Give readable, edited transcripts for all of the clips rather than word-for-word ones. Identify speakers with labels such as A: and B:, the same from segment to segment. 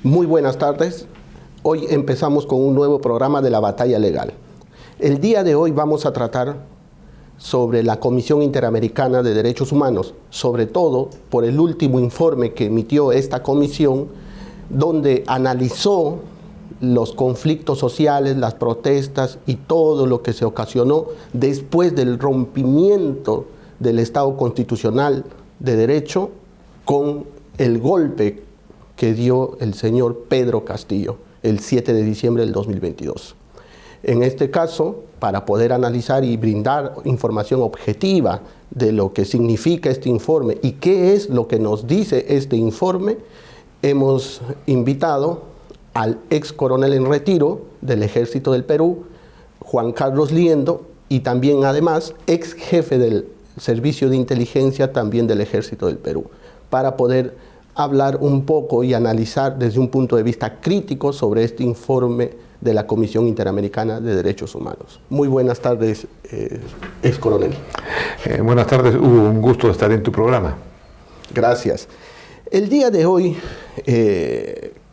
A: Muy buenas tardes. Hoy empezamos con un nuevo programa de la batalla legal. El día de hoy vamos a tratar sobre la Comisión Interamericana de Derechos Humanos, sobre todo por el último informe que emitió esta comisión, donde analizó los conflictos sociales, las protestas y todo lo que se ocasionó después del rompimiento del Estado constitucional de derecho con el golpe que dio el señor Pedro Castillo el 7 de diciembre del 2022. En este caso, para poder analizar y brindar información objetiva de lo que significa este informe y qué es lo que nos dice este informe, hemos invitado al ex coronel en retiro del Ejército del Perú, Juan Carlos Liendo, y también además ex jefe del Servicio de Inteligencia también del Ejército del Perú, para poder hablar un poco y analizar desde un punto de vista crítico sobre este informe de la Comisión Interamericana de Derechos Humanos. Muy buenas tardes, ex coronel.
B: Buenas tardes, Hugo, un gusto estar en tu programa.
A: Gracias. El día de hoy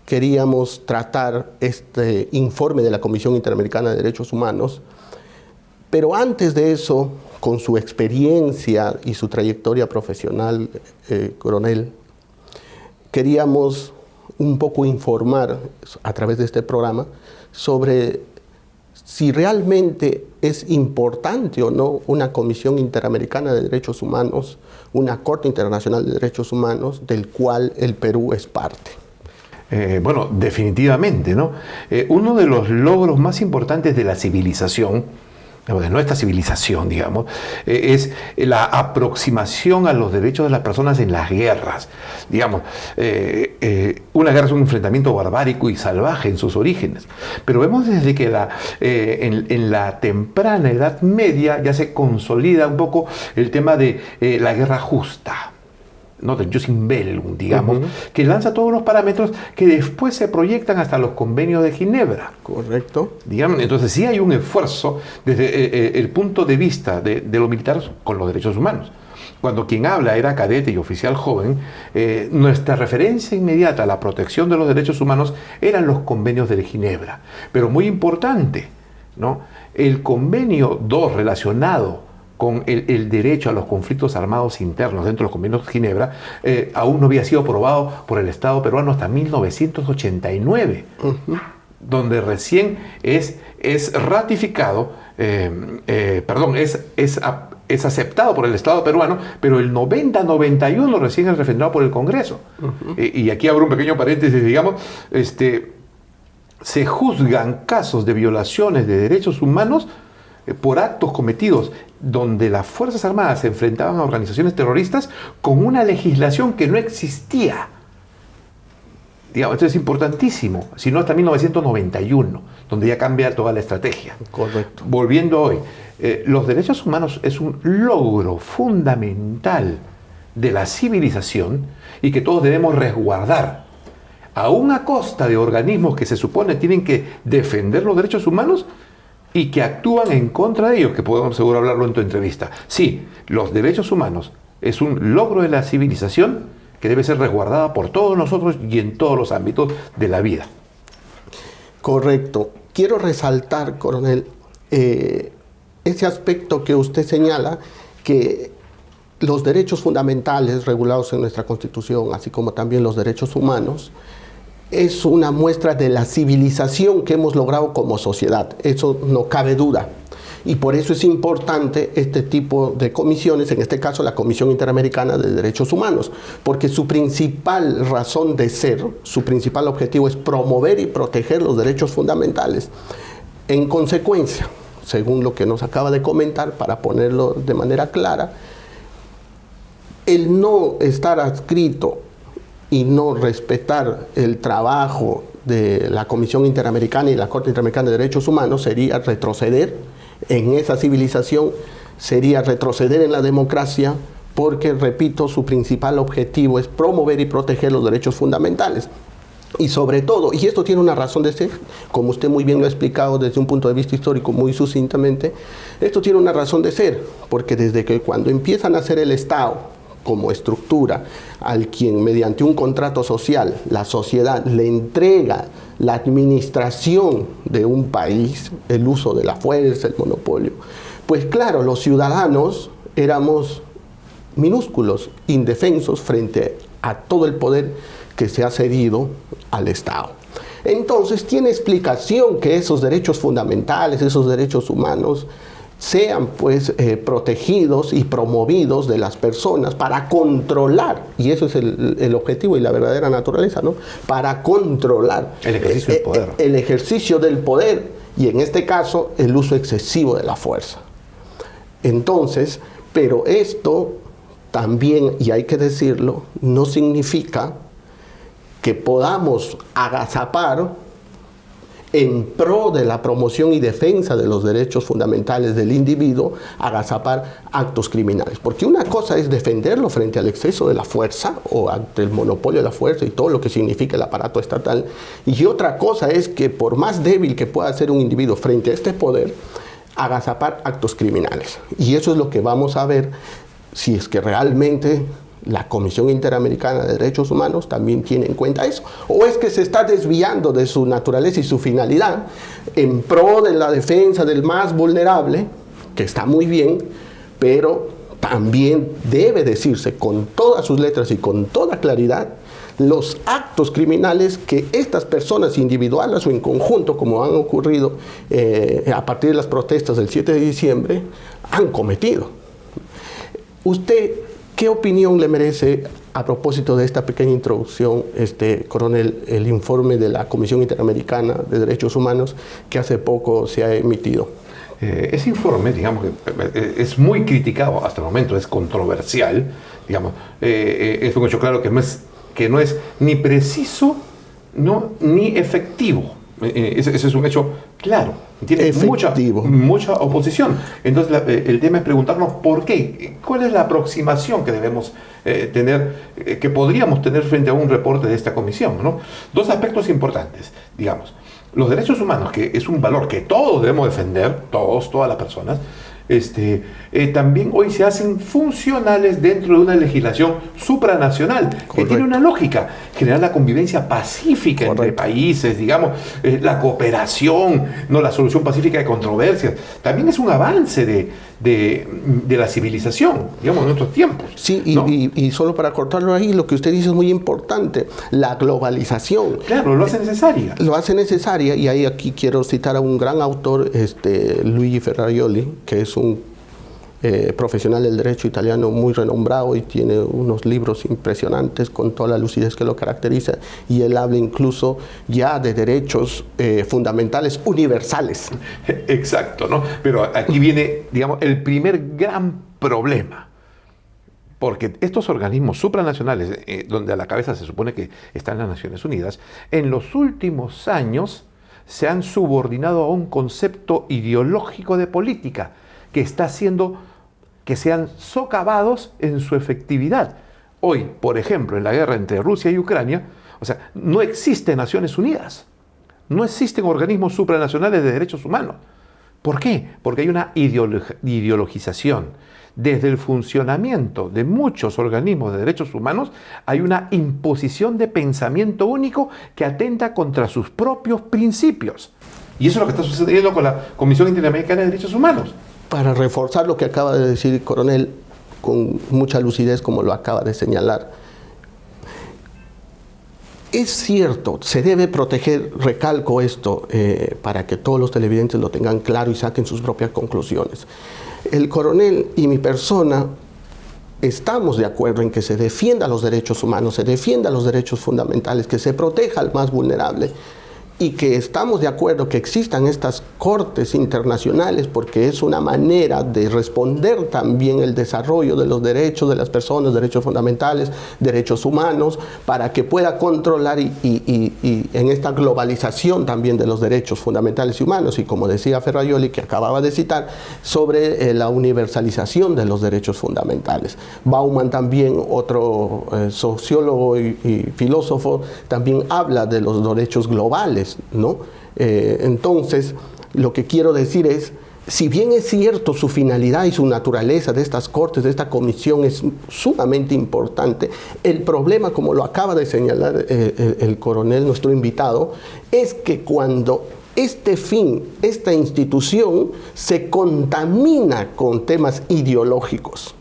A: queríamos tratar este informe de la Comisión Interamericana de Derechos Humanos, pero antes de eso, con su experiencia y su trayectoria profesional, coronel, queríamos un poco informar a través de este programa sobre si realmente es importante o no una Comisión Interamericana de Derechos Humanos, una Corte Internacional de Derechos Humanos, del cual el Perú es parte.
B: Bueno, definitivamente, ¿no? Uno de los logros más importantes de la civilización, de nuestra civilización, digamos, es la aproximación a los derechos de las personas en las guerras. Digamos, una guerra es un enfrentamiento barbárico y salvaje en sus orígenes, pero vemos desde que en la temprana Edad Media ya se consolida un poco el tema de la guerra justa, ¿no? Del Jus in Bellum, digamos, que lanza todos los parámetros que después se proyectan hasta los convenios de Ginebra.
A: Correcto.
B: Digamos, entonces sí hay un esfuerzo desde el punto de vista de los militares con los derechos humanos. Cuando quien habla era cadete y oficial joven, nuestra referencia inmediata a la protección de los derechos humanos eran los convenios de Ginebra. Pero muy importante, ¿no? El convenio 2 relacionado con el derecho a los conflictos armados internos dentro de los convenios de Ginebra, aún no había sido aprobado por el Estado peruano hasta 1989, donde recién es ratificado, es aceptado por el Estado peruano, pero el 90-91 recién es refrendado por el Congreso. Y aquí abro un pequeño paréntesis, digamos, se juzgan casos de violaciones de derechos humanos por actos cometidos donde las Fuerzas Armadas se enfrentaban a organizaciones terroristas con una legislación que no existía. Digamos, esto es importantísimo, sino hasta 1991, donde ya cambia toda la estrategia.
A: Correcto.
B: Volviendo hoy, los derechos humanos es un logro fundamental de la civilización y que todos debemos resguardar, aún a costa de organismos que se supone tienen que defender los derechos humanos y que actúan en contra de ellos, que podemos seguro hablarlo en tu entrevista. Sí, los derechos humanos es un logro de la civilización que debe ser resguardada por todos nosotros y en todos los ámbitos de la vida.
A: Correcto. Quiero resaltar, coronel, ese aspecto que usted señala, que los derechos fundamentales regulados en nuestra Constitución, así como también los derechos humanos, es una muestra de la civilización que hemos logrado como sociedad. Eso no cabe duda. Y por eso es importante este tipo de comisiones, en este caso la Comisión Interamericana de Derechos Humanos, porque su principal razón de ser, su principal objetivo es promover y proteger los derechos fundamentales. En consecuencia, según lo que nos acaba de comentar, para ponerlo de manera clara, el no estar adscrito y no respetar el trabajo de la Comisión Interamericana y la Corte Interamericana de Derechos Humanos sería retroceder en esa civilización, sería retroceder en la democracia, porque, repito, su principal objetivo es promover y proteger los derechos fundamentales. Y sobre todo, y esto tiene una razón de ser, como usted muy bien lo ha explicado desde un punto de vista histórico muy sucintamente, esto tiene una razón de ser, porque desde que cuando empiezan a hacer el Estado, como estructura, al quien mediante un contrato social la sociedad le entrega la administración de un país, el uso de la fuerza, el monopolio, pues claro, los ciudadanos éramos minúsculos, indefensos frente a todo el poder que se ha cedido al Estado. Entonces tiene explicación que esos derechos fundamentales, esos derechos humanos, sean pues protegidos y promovidos de las personas para controlar, y eso es el objetivo y la verdadera naturaleza, ¿no? Para controlar
B: el ejercicio del poder.
A: El ejercicio del poder, y en este caso el uso excesivo de la fuerza. Entonces, pero esto también, y hay que decirlo, no significa que podamos agazapar en pro de la promoción y defensa de los derechos fundamentales del individuo, agazapar actos criminales. Porque una cosa es defenderlo frente al exceso de la fuerza o ante el monopolio de la fuerza y todo lo que significa el aparato estatal, y otra cosa es que por más débil que pueda ser un individuo frente a este poder, agazapar actos criminales. Y eso es lo que vamos a ver si es que realmente la Comisión Interamericana de Derechos Humanos también tiene en cuenta eso, o es que se está desviando de su naturaleza y su finalidad en pro de la defensa del más vulnerable, que está muy bien, pero también debe decirse con todas sus letras y con toda claridad los actos criminales que estas personas individuales o en conjunto, como han ocurrido a partir de las protestas del 7 de diciembre, han cometido. ¿Usted qué opinión le merece, a propósito de esta pequeña introducción, coronel, el informe de la Comisión Interamericana de Derechos Humanos que hace poco se ha emitido?
B: Ese informe, digamos, que es muy criticado hasta el momento, es controversial, digamos, es un hecho claro que no es ni preciso, ¿no?, ni efectivo. Ese es un hecho claro. Tiene mucha oposición. Entonces el tema es preguntarnos por qué. ¿Cuál es la aproximación que debemos tener, que podríamos tener frente a un reporte de esta comisión, ¿no? Dos aspectos importantes, digamos. Los derechos humanos, que es un valor que todos debemos defender, todas las personas, también hoy se hacen funcionales dentro de una legislación supranacional. Correcto. Que tiene una lógica: generar la convivencia pacífica. Correcto. Entre países, digamos, la cooperación, no la solución pacífica de controversias. También es un avance de la civilización, digamos, en nuestros tiempos.
A: Sí,
B: ¿no?
A: y solo para cortarlo ahí, lo que usted dice es muy importante: la globalización.
B: Claro, lo hace necesaria.
A: Lo hace necesaria, y ahí aquí quiero citar a un gran autor, Luigi Ferrajoli, que es un profesional del derecho italiano muy renombrado y tiene unos libros impresionantes con toda la lucidez que lo caracteriza, y él habla incluso ya de derechos fundamentales universales.
B: Exacto, ¿no? Pero aquí viene, digamos, el primer gran problema, porque estos organismos supranacionales, donde a la cabeza se supone que están las Naciones Unidas, en los últimos años se han subordinado a un concepto ideológico de política que está haciendo que sean socavados en su efectividad. Hoy, por ejemplo, en la guerra entre Rusia y Ucrania, o sea, no existen Naciones Unidas, no existen organismos supranacionales de derechos humanos. ¿Por qué? Porque hay una ideologización. Desde el funcionamiento de muchos organismos de derechos humanos hay una imposición de pensamiento único que atenta contra sus propios principios. Y eso es lo que está sucediendo con la Comisión Interamericana de Derechos Humanos.
A: Para reforzar lo que acaba de decir, coronel, con mucha lucidez, como lo acaba de señalar, es cierto, se debe proteger, recalco esto, para que todos los televidentes lo tengan claro y saquen sus propias conclusiones. El coronel y mi persona estamos de acuerdo en que se defienda los derechos humanos, se defienda los derechos fundamentales, que se proteja al más vulnerable, y que estamos de acuerdo que existan estas cortes internacionales porque es una manera de responder también el desarrollo de los derechos de las personas, derechos fundamentales, derechos humanos, para que pueda controlar y en esta globalización también de los derechos fundamentales y humanos, y como decía Ferrajoli, que acababa de citar, sobre la universalización de los derechos fundamentales. Bauman también, otro sociólogo y filósofo, también habla de los derechos globales, ¿no? Entonces, lo que quiero decir es si bien es cierto su finalidad y su naturaleza de estas cortes, de esta comisión es sumamente importante, el problema, como lo acaba de señalar el coronel, nuestro invitado, es que cuando este fin, esta institución se contamina con temas ideológicos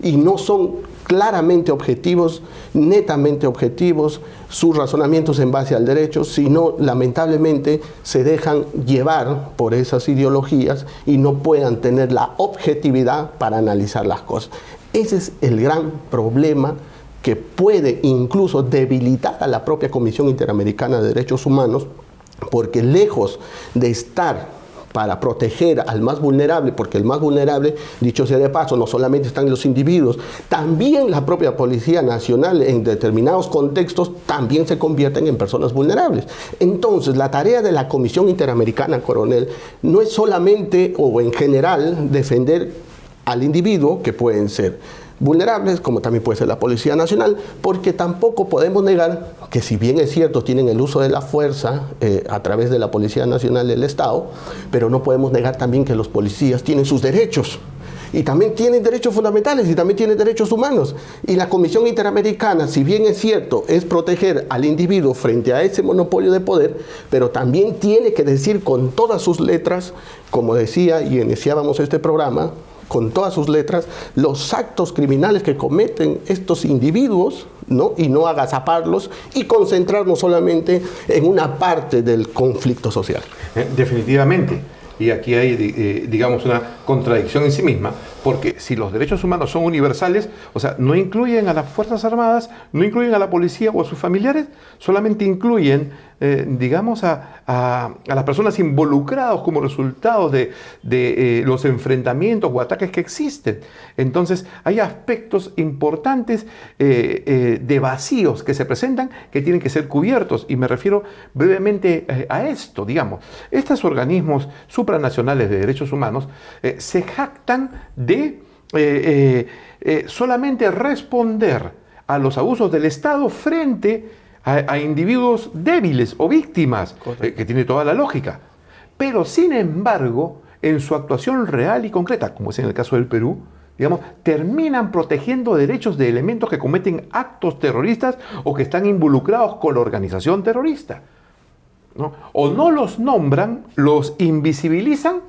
A: y no son claramente objetivos, netamente objetivos, sus razonamientos en base al derecho, sino lamentablemente se dejan llevar por esas ideologías y no puedan tener la objetividad para analizar las cosas. Ese es el gran problema que puede incluso debilitar a la propia Comisión Interamericana de Derechos Humanos, porque lejos de estar para proteger al más vulnerable, porque el más vulnerable, dicho sea de paso, no solamente están los individuos, también la propia Policía Nacional en determinados contextos también se convierten en personas vulnerables. Entonces, la tarea de la Comisión Interamericana, coronel, no es solamente o en general defender al individuo, que pueden ser vulnerables, como también puede ser la Policía Nacional, porque tampoco podemos negar que, si bien es cierto, tienen el uso de la fuerza a través de la Policía Nacional del Estado, pero no podemos negar también que los policías tienen sus derechos, y también tienen derechos fundamentales, y también tienen derechos humanos. Y la Comisión Interamericana, si bien es cierto, es proteger al individuo frente a ese monopolio de poder, pero también tiene que decir con todas sus letras, como decía y iniciábamos este programa, con todas sus letras, los actos criminales que cometen estos individuos, ¿no? Y no agazaparlos y concentrarnos solamente en una parte del conflicto social.
B: Definitivamente. Y aquí hay, digamos, una contradicción en sí misma, porque si los derechos humanos son universales, o sea, no incluyen a las Fuerzas Armadas, no incluyen a la policía o a sus familiares, solamente incluyen, digamos, a las personas involucradas como resultado de los enfrentamientos o ataques que existen. Entonces, hay aspectos importantes de vacíos que se presentan que tienen que ser cubiertos, y me refiero brevemente a esto, digamos. Estos organismos supranacionales de derechos humanos se jactan de solamente responder a los abusos del Estado frente a individuos débiles o víctimas, que tiene toda la lógica. Pero, sin embargo, en su actuación real y concreta, como es en el caso del Perú, digamos, terminan protegiendo derechos de elementos que cometen actos terroristas o que están involucrados con la organización terrorista, ¿no? O no los nombran, los invisibilizan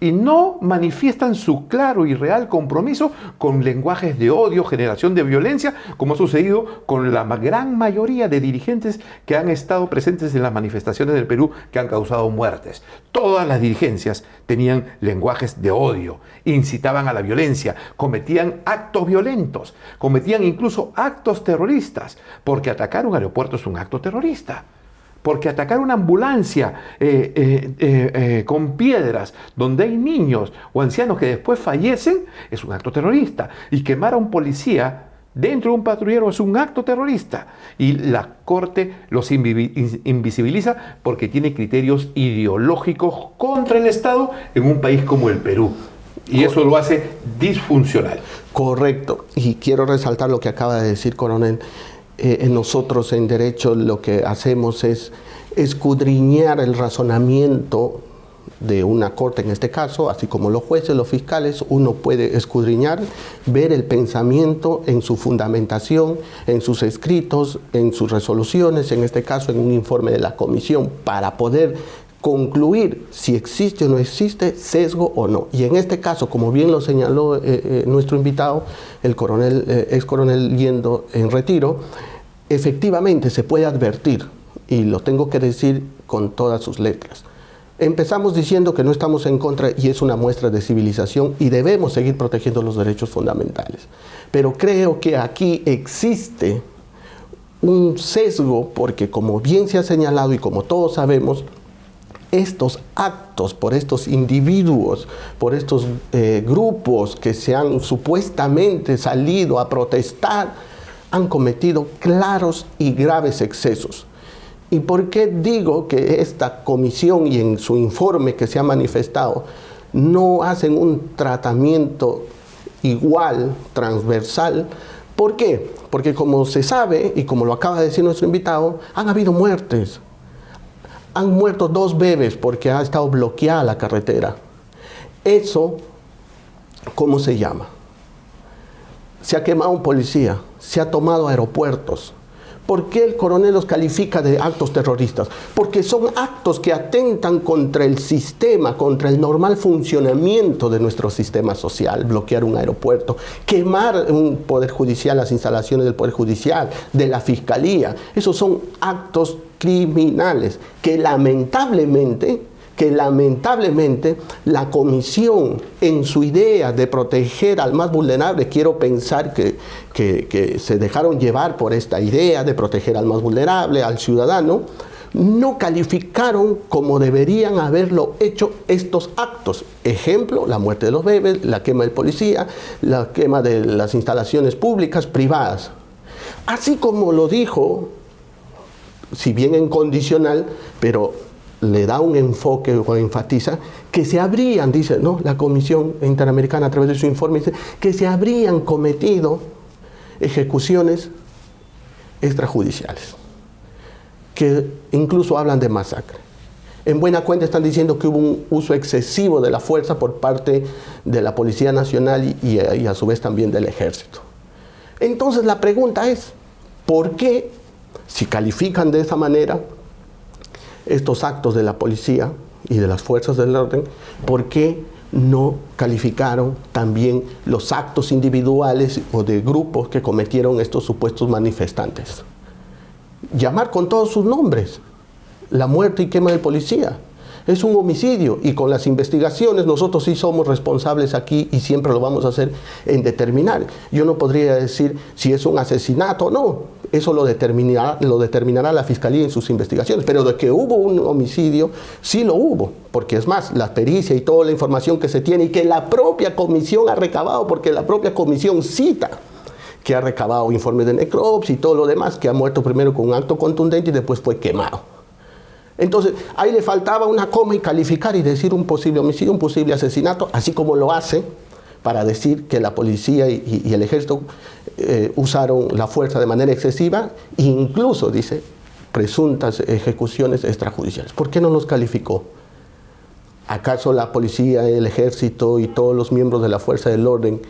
B: y no manifiestan su claro y real compromiso con lenguajes de odio, generación de violencia, como ha sucedido con la gran mayoría de dirigentes que han estado presentes en las manifestaciones del Perú que han causado muertes. Todas las dirigencias tenían lenguajes de odio, incitaban a la violencia, cometían actos violentos, cometían incluso actos terroristas, porque atacar un aeropuerto es un acto terrorista. Porque atacar una ambulancia con piedras donde hay niños o ancianos que después fallecen es un acto terrorista. Y quemar a un policía dentro de un patrullero es un acto terrorista. Y la Corte los invisibiliza porque tiene criterios ideológicos contra el Estado en un país como el Perú. Y eso lo hace disfuncional.
A: Correcto. Y quiero resaltar lo que acaba de decir, coronel. Nosotros en derecho lo que hacemos es escudriñar el razonamiento de una corte en este caso, así como los jueces, los fiscales. Uno puede escudriñar, ver el pensamiento en su fundamentación, en sus escritos, en sus resoluciones, en este caso en un informe de la comisión, para poder concluir si existe o no existe sesgo o no. Y en este caso, como bien lo señaló nuestro invitado, el coronel, ex coronel Liendo en retiro, efectivamente se puede advertir, y lo tengo que decir con todas sus letras. Empezamos diciendo que no estamos en contra, y es una muestra de civilización, y debemos seguir protegiendo los derechos fundamentales. Pero creo que aquí existe un sesgo, porque como bien se ha señalado y como todos sabemos, estos actos por estos individuos, por estos grupos que se han supuestamente salido a protestar, han cometido claros y graves excesos. ¿Y por qué digo que esta comisión y en su informe que se ha manifestado no hacen un tratamiento igual, transversal? ¿Por qué? Porque, como se sabe y como lo acaba de decir nuestro invitado, han habido muertes. Han muerto 2 bebés porque ha estado bloqueada la carretera. Eso, ¿cómo se llama? Se ha quemado un policía, se ha tomado aeropuertos. ¿Por qué el coronel los califica de actos terroristas? Porque son actos que atentan contra el sistema, contra el normal funcionamiento de nuestro sistema social. Bloquear un aeropuerto, quemar un poder judicial, las instalaciones del poder judicial, de la fiscalía. Esos son actos criminales que lamentablemente la comisión, en su idea de proteger al más vulnerable, quiero pensar que se dejaron llevar por esta idea de proteger al más vulnerable, al ciudadano, no calificaron como deberían haberlo hecho estos actos. Ejemplo, la muerte de los bebés, la quema del policía, la quema de las instalaciones públicas, privadas. Así como lo dijo, si bien en condicional, pero le da un enfoque o enfatiza que se habrían, dice, ¿no?, la Comisión Interamericana a través de su informe, dice que se habrían cometido ejecuciones extrajudiciales, que incluso hablan de masacre. En buena cuenta están diciendo que hubo un uso excesivo de la fuerza por parte de la Policía Nacional y a su vez también del Ejército. Entonces la pregunta es, ¿por qué, si califican de esa manera estos actos de la policía y de las fuerzas del orden, por qué no calificaron también los actos individuales o de grupos que cometieron estos supuestos manifestantes? Llamar con todos sus nombres: la muerte y quema del policía es un homicidio, y con las investigaciones nosotros sí somos responsables aquí y siempre lo vamos a hacer en determinar. Yo no podría decir si es un asesinato o no, eso lo determinará la Fiscalía en sus investigaciones, pero de que hubo un homicidio, sí lo hubo, porque es más, la pericia y toda la información que se tiene y que la propia comisión ha recabado, porque la propia comisión cita que ha recabado informes de necropsia y todo lo demás, que ha muerto primero con un acto contundente y después fue quemado. Entonces, ahí le faltaba una coma y calificar y decir un posible homicidio, un posible asesinato, así como lo hace para decir que la policía y el ejército usaron la fuerza de manera excesiva, e incluso, dice, presuntas ejecuciones extrajudiciales. ¿Por qué no los calificó? ¿Acaso la policía, el ejército y todos los miembros de la fuerza del orden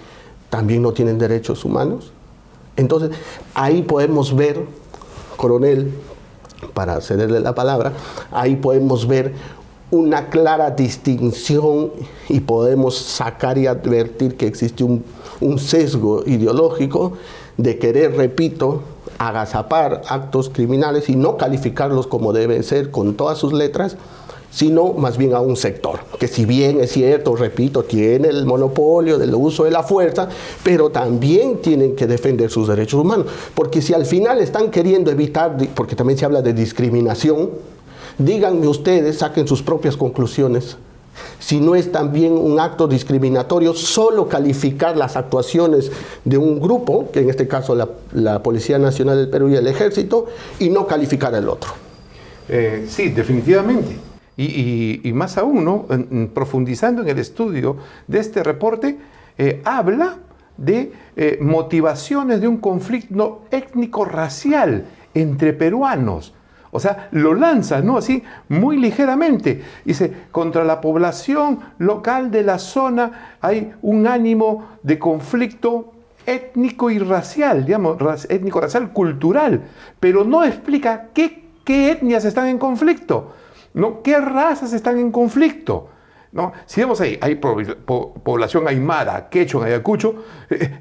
A: también no tienen derechos humanos? Entonces, ahí podemos ver, coronel, para cederle la palabra, ahí podemos ver una clara distinción y podemos sacar y advertir que existe un sesgo ideológico de querer, repito, agazapar actos criminales y no calificarlos como deben ser con todas sus letras, sino más bien a un sector, que si bien es cierto, repito, tiene el monopolio del uso de la fuerza, pero también tienen que defender sus derechos humanos, porque si al final están queriendo evitar, porque también se habla de discriminación, díganme ustedes, saquen sus propias conclusiones, si no es también un acto discriminatorio solo calificar las actuaciones de un grupo, que en este caso la Policía Nacional del Perú y el Ejército, y no calificar el otro.
B: Sí, definitivamente. Y más aún, ¿no?, profundizando en el estudio de este reporte, habla de motivaciones de un conflicto étnico-racial entre peruanos. O sea, lo lanza, ¿no?, así muy ligeramente. Dice, contra la población local de la zona hay un ánimo de conflicto étnico y racial, digamos, étnico-racial, cultural, pero no explica qué etnias están en conflicto, ¿no? ¿Qué razas están en conflicto? ¿No? Si vemos ahí, hay población aymara, quechua, ayacucho,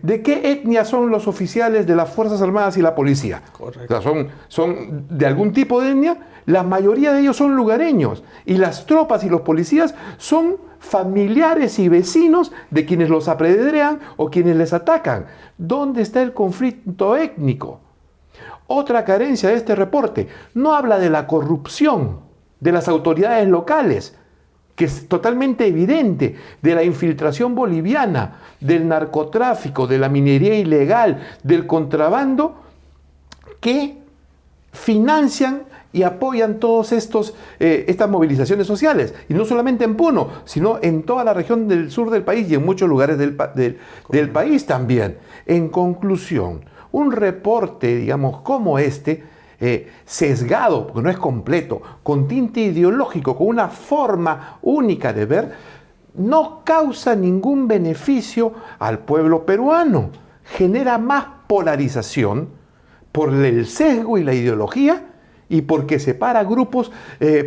B: ¿de qué etnia son los oficiales de las Fuerzas Armadas y la policía?
A: Correcto.
B: O sea, son de algún tipo de etnia. La mayoría de ellos son lugareños, y las tropas y los policías son familiares y vecinos de quienes los apedrean o quienes les atacan. ¿Dónde está el conflicto étnico? Otra carencia de este reporte: no habla de la corrupción de las autoridades locales, que es totalmente evidente, de la infiltración boliviana, del narcotráfico, de la minería ilegal, del contrabando, que financian y apoyan todas estas movilizaciones sociales. Y no solamente en Puno, sino en toda la región del sur del país y en muchos lugares del país también. En conclusión, un reporte, digamos, como este, sesgado, porque no es completo, con tinte ideológico, con una forma única de ver, no causa ningún beneficio al pueblo peruano. Genera más polarización por el sesgo y la ideología y porque separa grupos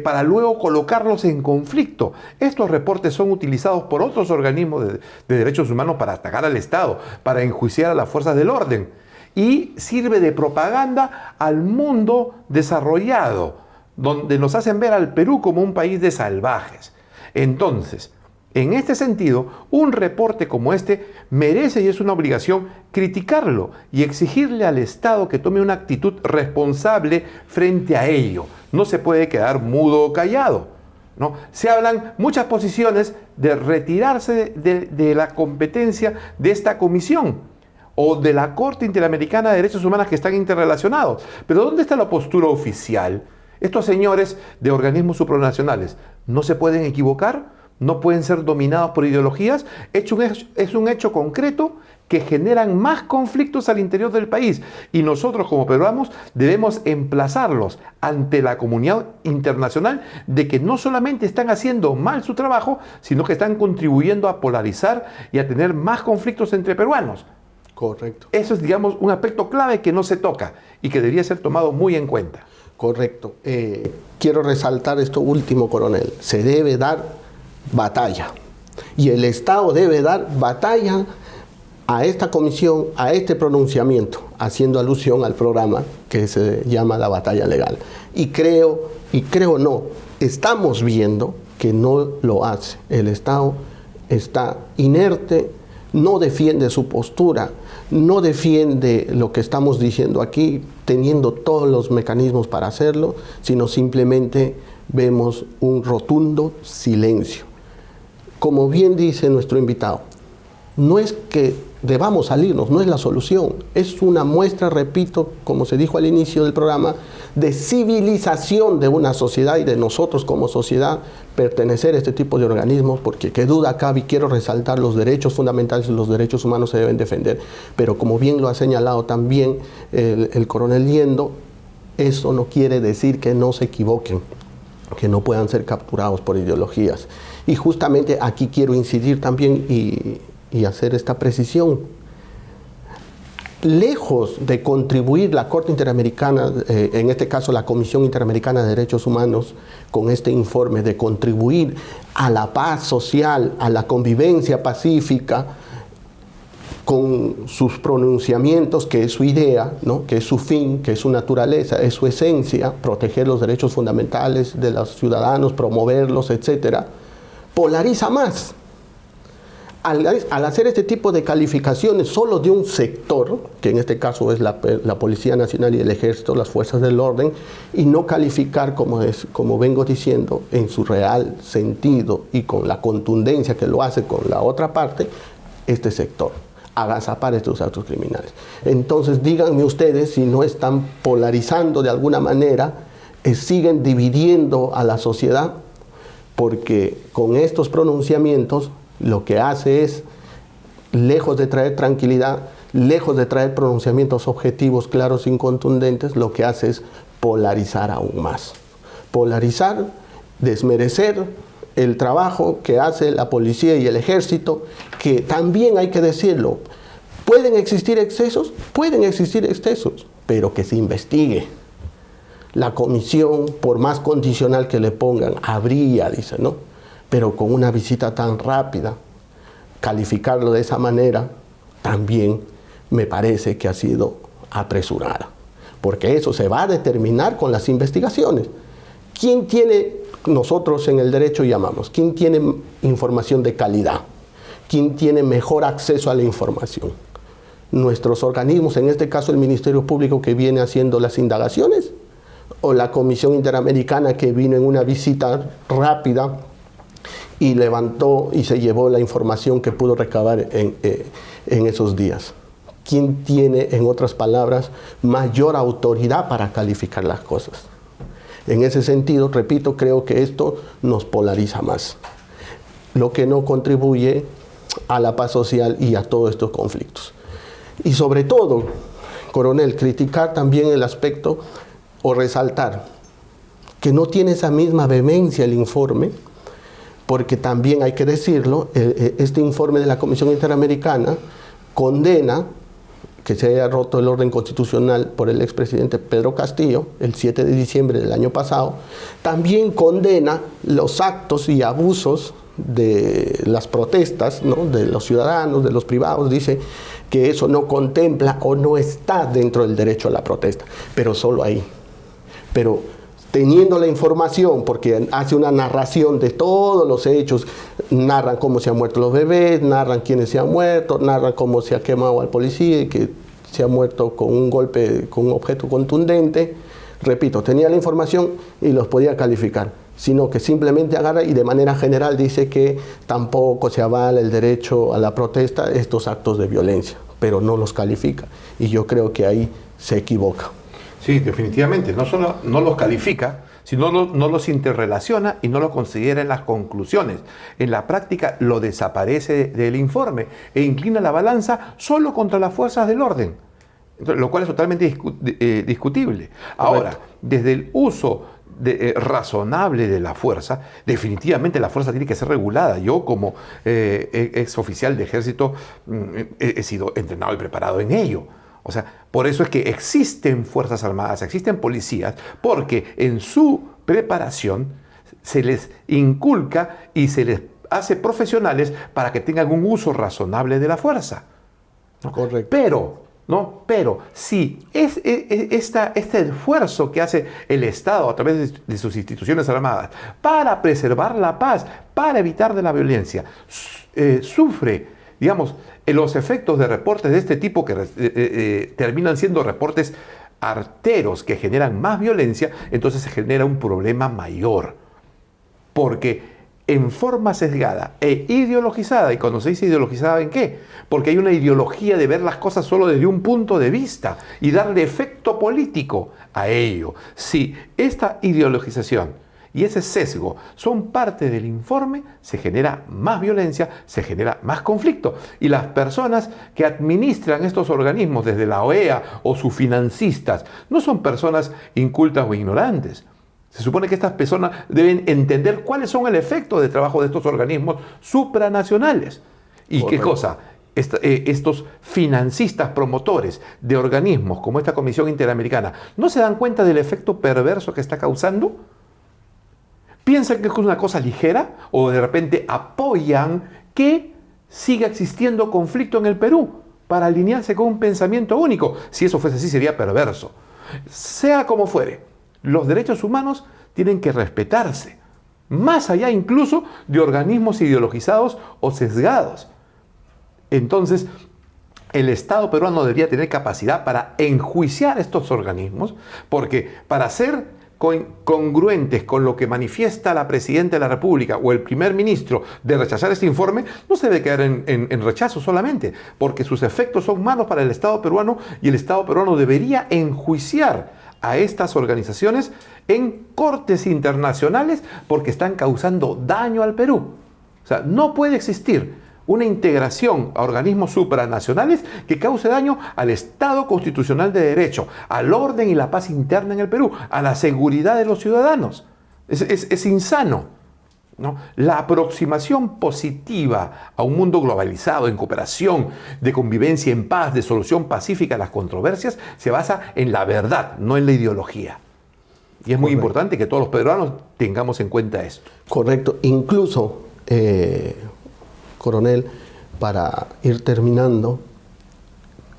B: para luego colocarlos en conflicto. Estos reportes son utilizados por otros organismos de derechos humanos para atacar al Estado, para enjuiciar a las fuerzas del orden, y sirve de propaganda al mundo desarrollado, donde nos hacen ver al Perú como un país de salvajes. Entonces, en este sentido, un reporte como este merece y es una obligación criticarlo y exigirle al Estado que tome una actitud responsable frente a ello. No se puede quedar mudo o callado, ¿no? Se hablan muchas posiciones de retirarse de la competencia de esta comisión o de la Corte Interamericana de Derechos Humanos que están interrelacionados. Pero ¿dónde está la postura oficial? Estos señores de organismos supranacionales no se pueden equivocar, no pueden ser dominados por ideologías. Es un hecho concreto que generan más conflictos al interior del país. Y nosotros como peruanos debemos emplazarlos ante la comunidad internacional de que no solamente están haciendo mal su trabajo, sino que están contribuyendo a polarizar y a tener más conflictos entre peruanos.
A: Correcto.
B: Eso es, digamos, un aspecto clave que no se toca y que debería ser tomado muy en cuenta.
A: Correcto. Quiero resaltar esto último, coronel. Se debe dar batalla. Y el Estado debe dar batalla a esta comisión, a este pronunciamiento, haciendo alusión al programa que se llama la batalla legal. Y creo no, estamos viendo que no lo hace. El Estado está inerte, no defiende su postura, no defiende lo que estamos diciendo aquí, teniendo todos los mecanismos para hacerlo, sino simplemente vemos un rotundo silencio. Como bien dice nuestro invitado, no es que debamos salirnos, no es la solución, es una muestra, repito, como se dijo al inicio del programa, de civilización de una sociedad y de nosotros como sociedad pertenecer a este tipo de organismos, porque qué duda cabe, y quiero resaltar, los derechos fundamentales y los derechos humanos se deben defender, pero como bien lo ha señalado también el coronel Liendo, eso no quiere decir que no se equivoquen, que no puedan ser capturados por ideologías. Y justamente aquí quiero incidir también y hacer esta precisión. Lejos de contribuir la Corte Interamericana, en este caso la Comisión Interamericana de Derechos Humanos, con este informe de contribuir a la paz social, a la convivencia pacífica, con sus pronunciamientos, que es su idea, ¿no?, que es su fin, que es su naturaleza, es su esencia, proteger los derechos fundamentales de los ciudadanos, promoverlos, etcétera, polariza más. Al hacer este tipo de calificaciones solo de un sector, que en este caso es la Policía Nacional y el Ejército, las fuerzas del orden, y no calificar, como vengo diciendo, en su real sentido y con la contundencia que lo hace con la otra parte, este sector, agazapar estos actos criminales. Entonces díganme ustedes si no están polarizando de alguna manera, siguen dividiendo a la sociedad, porque con estos pronunciamientos lo que hace es, lejos de traer tranquilidad, lejos de traer pronunciamientos objetivos, claros y contundentes, lo que hace es polarizar aún más. Polarizar, desmerecer el trabajo que hace la policía y el ejército, que también hay que decirlo, ¿pueden existir excesos? Pueden existir excesos, pero que se investigue. La comisión, por más condicional que le pongan, habría, dice, ¿no? Pero con una visita tan rápida, calificarlo de esa manera, también me parece que ha sido apresurada. Porque eso se va a determinar con las investigaciones. ¿Quién tiene, nosotros en el derecho llamamos, quién tiene información de calidad? ¿Quién tiene mejor acceso a la información? ¿Nuestros organismos, en este caso el Ministerio Público que viene haciendo las indagaciones? ¿O la Comisión Interamericana que vino en una visita rápida y levantó y se llevó la información que pudo recabar en esos días? ¿Quién tiene, en otras palabras, mayor autoridad para calificar las cosas? En ese sentido, repito, creo que esto nos polariza más, lo que no contribuye a la paz social y a todos estos conflictos. Y sobre todo, coronel, criticar también el aspecto o resaltar que no tiene esa misma vehemencia el informe, porque también hay que decirlo, este informe de la Comisión Interamericana condena que se haya roto el orden constitucional por el expresidente Pedro Castillo el 7 de diciembre del año pasado. También condena los actos y abusos de las protestas, ¿no?, de los ciudadanos, de los privados. Dice que eso no contempla o no está dentro del derecho a la protesta, pero solo ahí. Pero teniendo la información, porque hace una narración de todos los hechos, narran cómo se han muerto los bebés, narran quiénes se han muerto, narran cómo se ha quemado al policía y que se ha muerto con un golpe, con un objeto contundente. Repito, tenía la información y los podía calificar, sino que simplemente agarra y de manera general dice que tampoco se avala el derecho a la protesta, estos actos de violencia, pero no los califica. Y yo creo que ahí se equivoca.
B: Sí, definitivamente. No solo no los califica, sino no los interrelaciona y no los considera en las conclusiones. En la práctica lo desaparece del informe e inclina la balanza solo contra las fuerzas del orden, lo cual es totalmente discutible. Ahora, desde el uso razonable de la fuerza, definitivamente la fuerza tiene que ser regulada. Yo como ex oficial de ejército he sido entrenado y preparado en ello. O sea, por eso es que existen fuerzas armadas, existen policías, porque en su preparación se les inculca y se les hace profesionales para que tengan un uso razonable de la fuerza, ¿no?
A: Correcto.
B: Pero si este esfuerzo que hace el Estado a través de sus instituciones armadas para preservar la paz, para evitar de la violencia, sufre, digamos, los efectos de reportes de este tipo que terminan siendo reportes arteros que generan más violencia, entonces se genera un problema mayor. Porque en forma sesgada e ideologizada, y cuando se dice ideologizada, ¿en qué? Porque hay una ideología de ver las cosas solo desde un punto de vista y darle efecto político a ello. Si esta ideologización y ese sesgo son parte del informe, se genera más violencia, se genera más conflicto. Y las personas que administran estos organismos desde la OEA o sus financistas no son personas incultas o ignorantes. Se supone que estas personas deben entender cuáles son el efecto de trabajo de estos organismos supranacionales. ¿Y qué cosa? Estos financistas promotores de organismos como esta Comisión Interamericana, ¿no se dan cuenta del efecto perverso que está causando? ¿Piensan que es una cosa ligera o de repente apoyan que siga existiendo conflicto en el Perú para alinearse con un pensamiento único? Si eso fuese así, sería perverso. Sea como fuere, los derechos humanos tienen que respetarse, más allá incluso de organismos ideologizados o sesgados. Entonces, el Estado peruano debería tener capacidad para enjuiciar estos organismos, porque para ser congruentes con lo que manifiesta la Presidenta de la República o el Primer Ministro de rechazar este informe, no se debe quedar en rechazo solamente, porque sus efectos son malos para el Estado peruano y el Estado peruano debería enjuiciar a estas organizaciones en cortes internacionales porque están causando daño al Perú. O sea, no puede existir una integración a organismos supranacionales que cause daño al Estado constitucional de derecho, al orden y la paz interna en el Perú, a la seguridad de los ciudadanos. Es insano, ¿no? La aproximación positiva a un mundo globalizado, en cooperación, de convivencia en paz, de solución pacífica a las controversias, se basa en la verdad, no en la ideología. Y es muy importante que todos los peruanos tengamos en cuenta esto.
A: Correcto. Incluso, coronel, para ir terminando,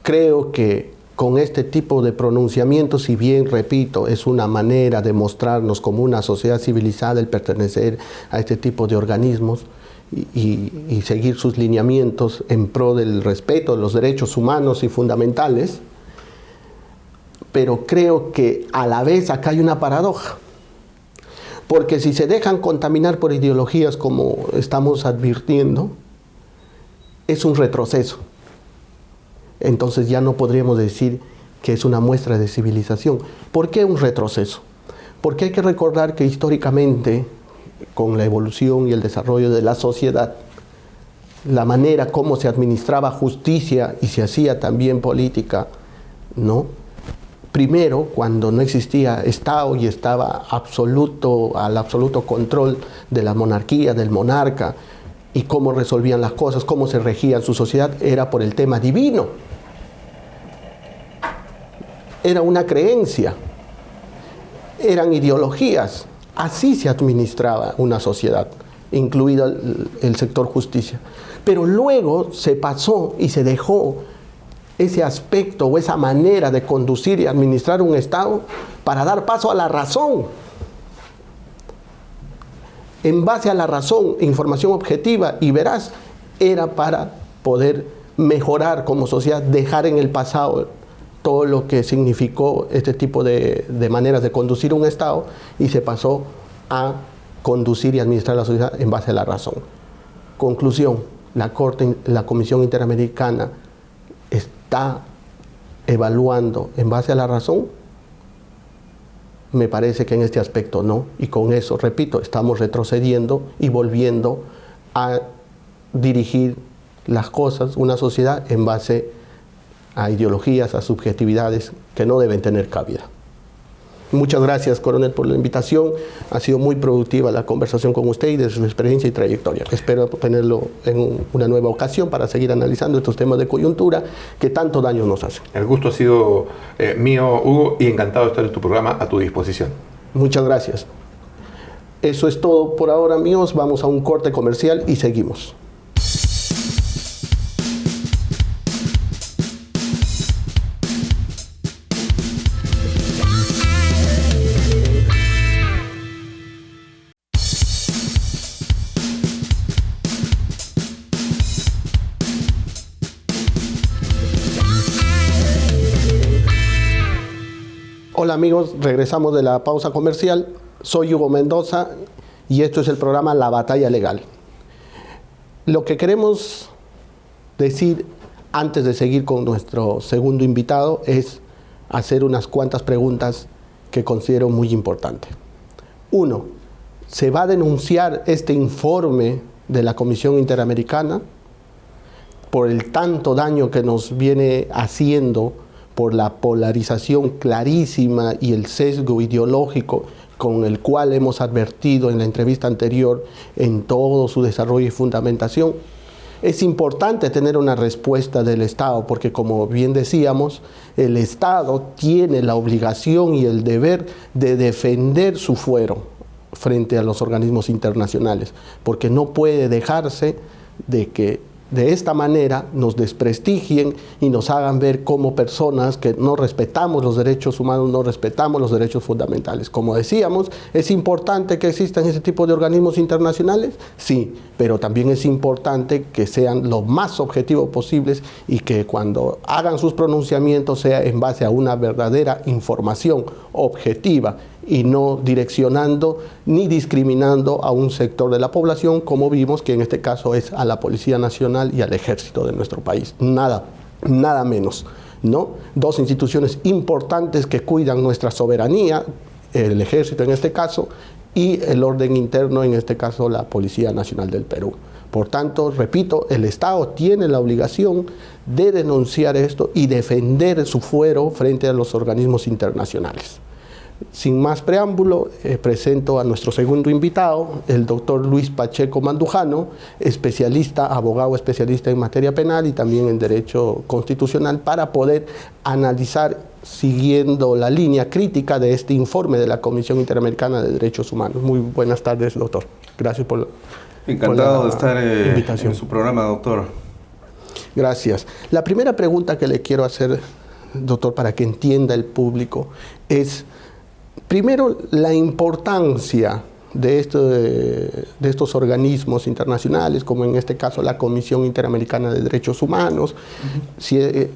A: creo que con este tipo de pronunciamientos, si bien, repito, es una manera de mostrarnos como una sociedad civilizada el pertenecer a este tipo de organismos y seguir sus lineamientos en pro del respeto de los derechos humanos y fundamentales, pero creo que a la vez acá hay una paradoja. Porque si se dejan contaminar por ideologías como estamos advirtiendo, es un retroceso. Entonces ya no podríamos decir que es una muestra de civilización. ¿Por qué un retroceso? Porque hay que recordar que históricamente, con la evolución y el desarrollo de la sociedad, la manera como se administraba justicia y se hacía también política, ¿no?, Primero, cuando no existía Estado y estaba al absoluto control de la monarquía, del monarca, y cómo resolvían las cosas, cómo se regía su sociedad, era por el tema divino. Era una creencia, eran ideologías. Así se administraba una sociedad, incluido el sector justicia. Pero luego se pasó y se dejó ese aspecto o esa manera de conducir y administrar un Estado para dar paso a la razón. En base a la razón, información objetiva y veraz, era para poder mejorar como sociedad, dejar en el pasado todo lo que significó este tipo de maneras de conducir un Estado, y se pasó a conducir y administrar la sociedad en base a la razón. Conclusión, la Comisión Interamericana está evaluando en base a la razón. Me parece que en este aspecto no, y con eso, repito, estamos retrocediendo y volviendo a dirigir las cosas, una sociedad en base a ideologías, a subjetividades que no deben tener cabida. Muchas gracias, coronel, por la invitación. Ha sido muy productiva la conversación con usted y de su experiencia y trayectoria. Espero tenerlo en una nueva ocasión para seguir analizando estos temas de coyuntura que tanto daño nos hacen.
B: El gusto ha sido mío, Hugo, y encantado de estar en tu programa a tu disposición.
A: Muchas gracias. Eso es todo por ahora, amigos. Vamos a un corte comercial y seguimos. Hola amigos, regresamos de la pausa comercial. Soy Hugo Mendoza y esto es el programa La Batalla Legal. Lo que queremos decir antes de seguir con nuestro segundo invitado es hacer unas cuantas preguntas que considero muy importantes. Uno, ¿se va a denunciar este informe de la Comisión Interamericana por el tanto daño que nos viene haciendo, por la polarización clarísima y el sesgo ideológico con el cual hemos advertido en la entrevista anterior en todo su desarrollo y fundamentación? Es importante tener una respuesta del Estado, porque como bien decíamos, el Estado tiene la obligación y el deber de defender su fuero frente a los organismos internacionales, porque no puede dejarse de que de esta manera nos desprestigien y nos hagan ver como personas que no respetamos los derechos humanos, no respetamos los derechos fundamentales. Como decíamos, ¿es importante que existan ese tipo de organismos internacionales? Sí, pero también es importante que sean lo más objetivos posibles y que cuando hagan sus pronunciamientos sea en base a una verdadera información objetiva y no direccionando ni discriminando a un sector de la población, como vimos que en este caso es a la Policía Nacional y al Ejército de nuestro país. Nada menos, ¿no? Dos instituciones importantes que cuidan nuestra soberanía, el Ejército en este caso, y el orden interno, en este caso la Policía Nacional del Perú. Por tanto, repito, el Estado tiene la obligación de denunciar esto y defender su fuero frente a los organismos internacionales. Sin más preámbulo, presento a nuestro segundo invitado, el doctor Luis Pacheco Mandujano, abogado especialista en materia penal y también en derecho constitucional, para poder analizar, siguiendo la línea crítica de este informe de la Comisión Interamericana de Derechos Humanos. Muy buenas tardes, doctor. Gracias por
C: Encantado de estar en su programa, doctor.
A: Gracias. La primera pregunta que le quiero hacer, doctor, para que entienda el público, es primero la importancia de estos organismos internacionales, como en este caso la Comisión Interamericana de Derechos Humanos,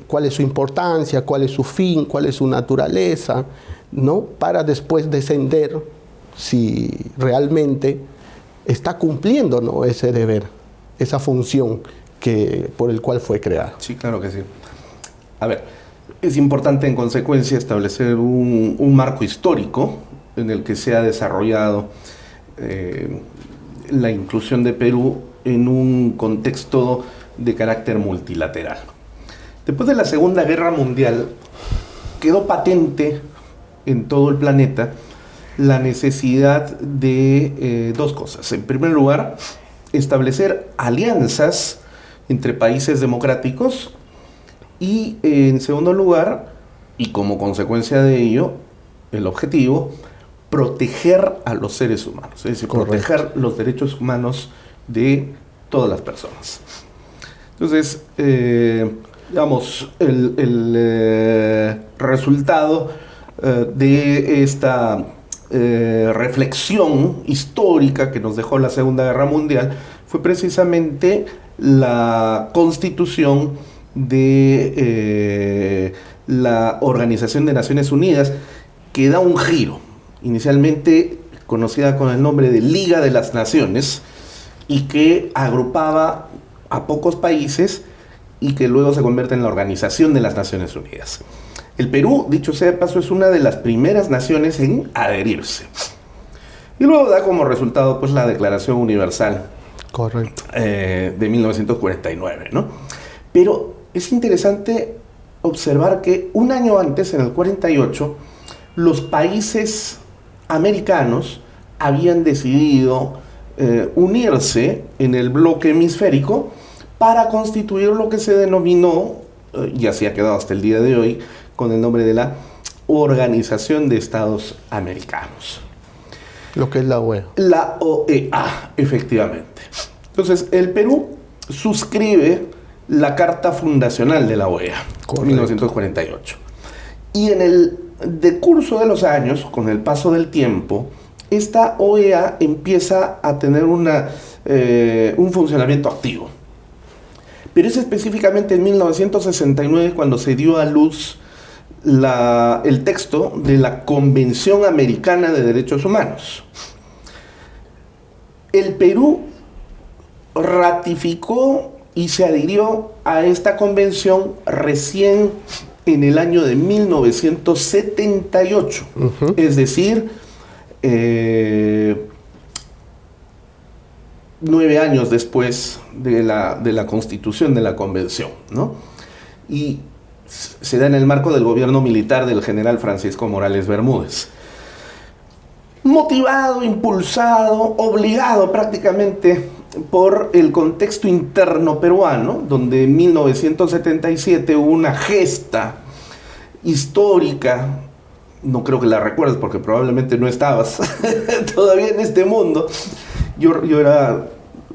A: cuál es su importancia, cuál es su fin, cuál es su naturaleza, ¿no? Para después descender si realmente está cumpliendo, ¿no?, ese deber, esa función por el cual fue creada.
C: Sí, claro que sí. A ver, es importante en consecuencia establecer un marco histórico en el que se ha desarrollado la inclusión de Perú en un contexto de carácter multilateral. Después de la Segunda Guerra Mundial, quedó patente en todo el planeta la necesidad de dos cosas. En primer lugar, establecer alianzas entre países democráticos y, en segundo lugar, y como consecuencia de ello, el objetivo, proteger a los seres humanos, es decir, proteger los derechos humanos de todas las personas. Entonces, digamos, el resultado de esta reflexión histórica que nos dejó la Segunda Guerra Mundial fue precisamente la constitución de la Organización de Naciones Unidas, que da un giro, inicialmente conocida con el nombre de Liga de las Naciones, y que agrupaba a pocos países y que luego se convierte en la Organización de las Naciones Unidas. El Perú, dicho sea de paso, es una de las primeras naciones en adherirse. Y luego da como resultado pues la Declaración Universal.
A: Correcto.
C: De 1949, ¿no? Pero es interesante observar que un año antes, en el 48, los países americanos habían decidido unirse en el bloque hemisférico para constituir lo que se denominó, y así ha quedado hasta el día de hoy, con el nombre de la Organización de Estados Americanos.
A: Lo que es la OEA.
C: La OEA, efectivamente. Entonces, el Perú suscribe la Carta Fundacional de la OEA, en 1948. Y en el decurso de los años, con el paso del tiempo, esta OEA empieza a tener un funcionamiento activo. Pero es específicamente en 1969 cuando se dio a luz el texto de la Convención Americana de Derechos Humanos. El Perú ratificó y se adhirió a esta convención recién en el año de 1978. Es decir, 9 años después de la constitución de la convención, ¿no? Y se da en el marco del gobierno militar del general Francisco Morales Bermúdez. Motivado, impulsado, obligado prácticamente por el contexto interno peruano, donde en 1977 hubo una gesta histórica, no creo que la recuerdes porque probablemente no estabas todavía en este mundo. Yo era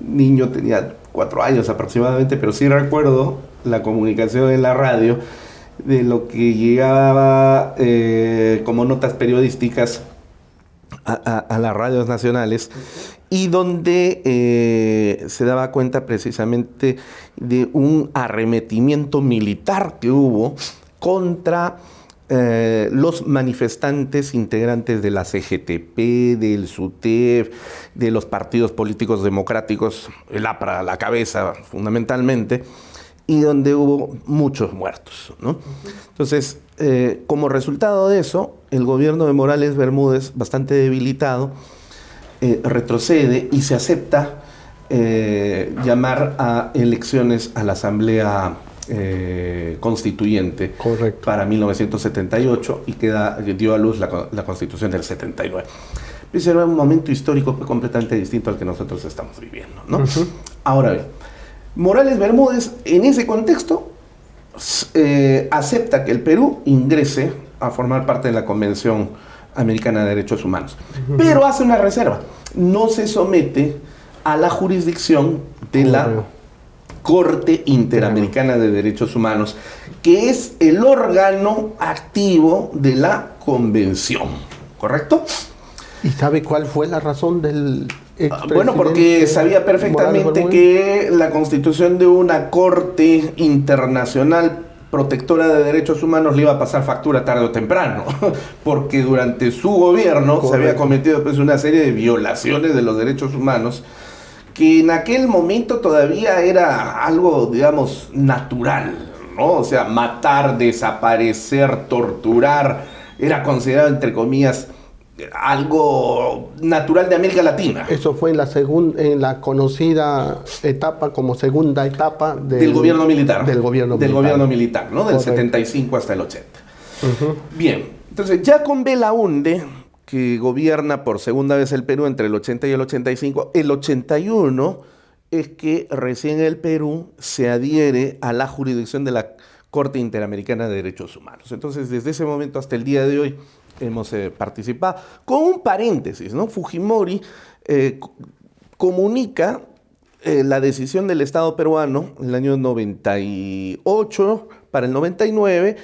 C: niño, tenía 4 años aproximadamente, pero sí recuerdo la comunicación en la radio de lo que llegaba como notas periodísticas a las radios nacionales, y donde se daba cuenta precisamente de un arremetimiento militar que hubo contra los manifestantes integrantes de la CGTP, del SUTEP, de los partidos políticos democráticos, el APRA a la cabeza fundamentalmente, y donde hubo muchos muertos, ¿no? Entonces, como resultado de eso, el gobierno de Morales Bermúdez, bastante debilitado, retrocede y se acepta llamar a elecciones a la Asamblea Constituyente.
A: Correcto.
C: Para 1978, y dio a luz la Constitución del 79. Ese era un momento histórico completamente distinto al que nosotros estamos viviendo, ¿no? Ahora bien, Morales Bermúdez, en ese contexto, acepta que el Perú ingrese a formar parte de la Convención Americana de Derechos Humanos. Pero hace una reserva. No se somete a la jurisdicción de la Corte Interamericana de Derechos Humanos, que es el órgano activo de la Convención. ¿Correcto?
A: ¿Y sabe cuál fue la razón del expresidente?
C: Bueno, porque sabía perfectamente que la constitución de una Corte Internacional protectora de derechos humanos le iba a pasar factura tarde o temprano, porque durante su gobierno se había cometido pues una serie de violaciones de los derechos humanos que en aquel momento todavía era algo, digamos, natural, ¿no? O sea, matar, desaparecer, torturar, era considerado, entre comillas, algo natural de América Latina.
A: Eso fue en la conocida etapa como segunda etapa
C: del gobierno militar.
A: Del gobierno
C: militar, ¿no? Del 75 hasta el 80. Bien, entonces ya con Belaúnde, que gobierna por segunda vez el Perú entre el 80 y el 85, el 81 es que recién el Perú se adhiere a la jurisdicción de la Corte Interamericana de Derechos Humanos. Entonces, desde ese momento hasta el día de hoy hemos participado. Con un paréntesis, ¿no? Fujimori comunica la decisión del Estado peruano en el año 98 para el 99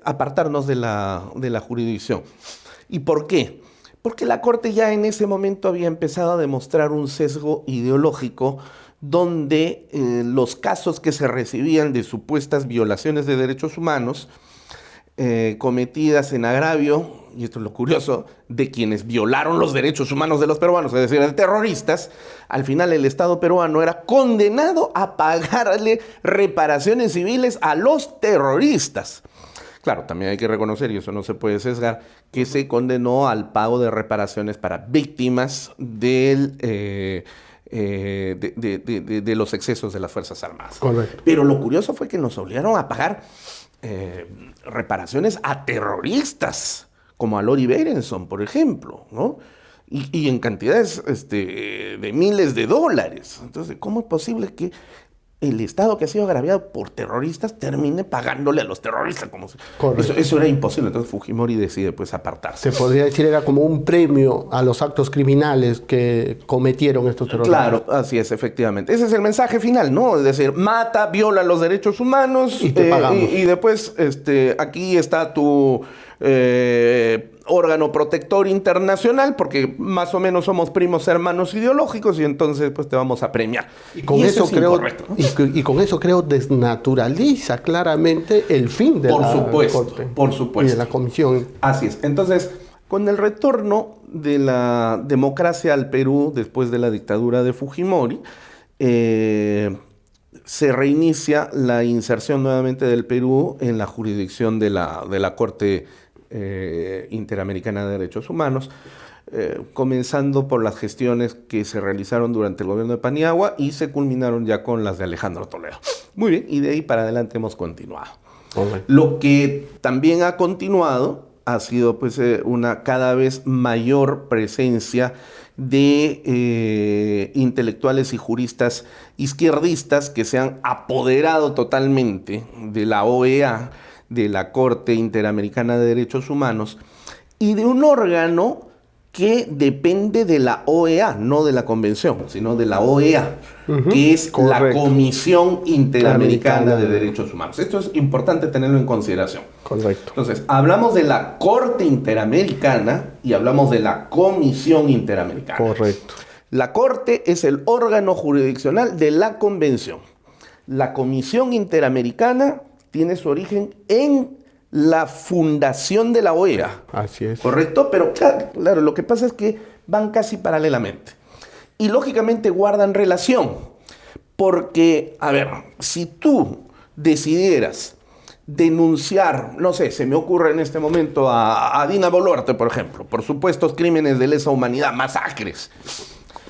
C: apartarnos de la jurisdicción. ¿Y por qué? Porque la Corte ya en ese momento había empezado a demostrar un sesgo ideológico donde los casos que se recibían de supuestas violaciones de derechos humanos cometidas en agravio, y esto es lo curioso, de quienes violaron los derechos humanos de los peruanos, es decir, de terroristas, al final el Estado peruano era condenado a pagarle reparaciones civiles a los terroristas. Claro, también hay que reconocer, y eso no se puede sesgar, que se condenó al pago de reparaciones para víctimas de los excesos de las Fuerzas Armadas.
A: Correcto.
C: Pero lo curioso fue que nos obligaron a pagar reparaciones a terroristas, como a Lori Berenson, por ejemplo, ¿no? Y en cantidades de miles de dólares. Entonces, ¿cómo es posible que el Estado que ha sido agraviado por terroristas termine pagándole a los terroristas? Eso era imposible. Entonces Fujimori decide pues apartarse.
A: Se podría decir era como un premio a los actos criminales que cometieron estos terroristas.
C: Claro, así es, efectivamente. Ese es el mensaje final, ¿no? Es decir, mata, viola los derechos humanos
A: y te pagamos.
C: Y después aquí está tu órgano protector internacional, porque más o menos somos primos hermanos ideológicos, y entonces pues te vamos a premiar.
A: Y con eso creo, y con eso creo desnaturaliza claramente el fin de la Corte.
C: Por supuesto.
A: Y de la Comisión.
C: Así es. Entonces, con el retorno de la democracia al Perú después de la dictadura de Fujimori, se reinicia la inserción nuevamente del Perú en la jurisdicción de la Corte Interamericana de Derechos Humanos, comenzando por las gestiones que se realizaron durante el gobierno de Paniagua y se culminaron ya con las de Alejandro Toledo. Muy bien, y de ahí para adelante hemos continuado.
A: Okay.
C: Lo que también ha continuado ha sido pues una cada vez mayor presencia de intelectuales y juristas izquierdistas que se han apoderado totalmente de la OEA, de la Corte Interamericana de Derechos Humanos, y de un órgano que depende de la OEA, no de la Convención, sino de la OEA, que es la Comisión Interamericana de Derechos Humanos. Esto es importante tenerlo en consideración.
A: Correcto.
C: Entonces, hablamos de la Corte Interamericana y hablamos de la Comisión Interamericana.
A: Correcto.
C: La Corte es el órgano jurisdiccional de la Convención. La Comisión Interamericana tiene su origen en la fundación de la OEA.
A: Así es.
C: ¿Correcto? Pero claro, lo que pasa es que van casi paralelamente. Y lógicamente guardan relación. Porque, a ver, si tú decidieras denunciar, no sé, se me ocurre en este momento a Dina Boluarte, por ejemplo, por supuestos crímenes de lesa humanidad, masacres.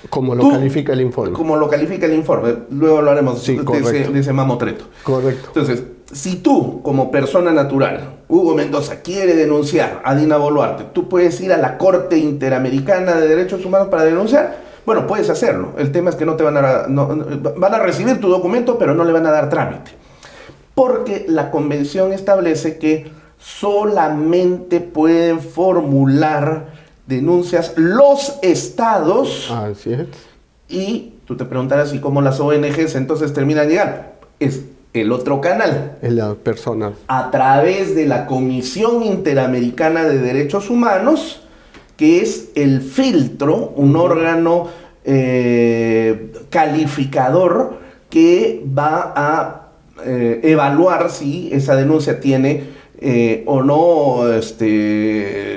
A: Como lo califica el informe.
C: Como lo califica el informe. Luego hablaremos de ese mamotreto.
A: Correcto.
C: Entonces, si tú, como persona natural, Hugo Mendoza, quiere denunciar a Dina Boluarte, tú puedes ir a la Corte Interamericana de Derechos Humanos para denunciar. Bueno, puedes hacerlo. El tema es que no te van a recibir tu documento, pero no le van a dar trámite. Porque la convención establece que solamente pueden formular denuncias los estados.
A: Así es.
C: Y tú te preguntarás, ¿y cómo las ONGs entonces terminan llegando? Es el otro canal.
A: En la persona.
C: A través de la Comisión Interamericana de Derechos Humanos, que es el filtro, un órgano calificador que va a evaluar si esa denuncia tiene o no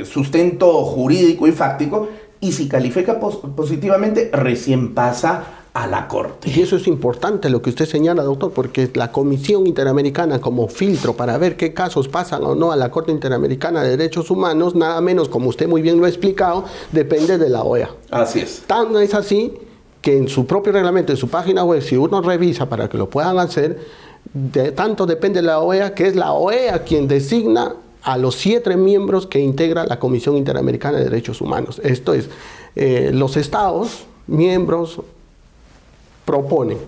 C: sustento jurídico y fáctico, y si califica positivamente, recién pasa a la Corte.
A: Y eso es importante lo que usted señala, doctor, porque la Comisión Interamericana como filtro para ver qué casos pasan o no a la Corte Interamericana de Derechos Humanos, nada menos, como usted muy bien lo ha explicado, depende de la OEA.
C: Así es.
A: Tan es así que en su propio reglamento, en su página web, si uno revisa para que lo puedan hacer, tanto depende de la OEA, que es la OEA quien designa a los 7 miembros que integra la Comisión Interamericana de Derechos Humanos. Esto es, los estados miembros proponen,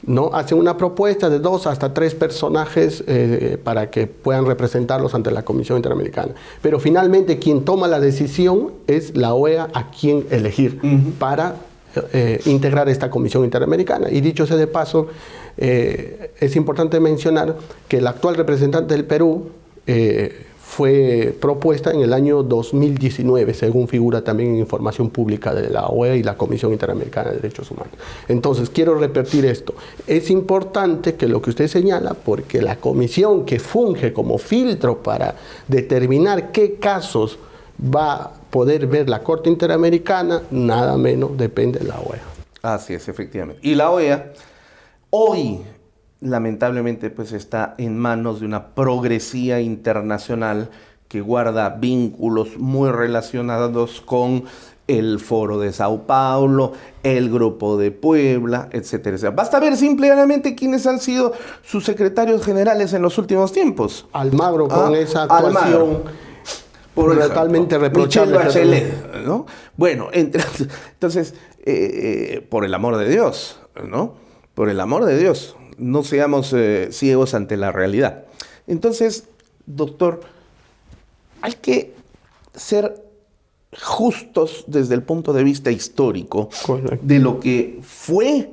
A: ¿no? Hacen una propuesta de 2 hasta 3 personajes para que puedan representarlos ante la Comisión Interamericana. Pero finalmente quien toma la decisión es la OEA a quien elegir para integrar esta Comisión Interamericana. Y dicho sea de paso, es importante mencionar que el actual representante del Perú fue propuesta en el año 2019, según figura también en información pública de la OEA y la Comisión Interamericana de Derechos Humanos. Entonces, quiero repetir esto. Es importante que lo que usted señala, porque la comisión que funge como filtro para determinar qué casos va a poder ver la Corte Interamericana, nada menos depende de la OEA.
C: Así es, efectivamente. Y la OEA hoy, lamentablemente, pues está en manos de una progresía internacional que guarda vínculos muy relacionados con el Foro de Sao Paulo, el Grupo de Puebla, etcétera, etcétera. Basta ver simplemente quiénes han sido sus secretarios generales en los últimos tiempos.
A: Almagro con esa actuación totalmente reprochable.
C: Michelle Bachelet, ¿no? Bueno, entonces, por el amor de Dios, ¿no? Por el amor de Dios, no seamos ciegos ante la realidad. Entonces, doctor, hay que ser justos desde el punto de vista histórico.
A: Correcto.
C: De lo que fue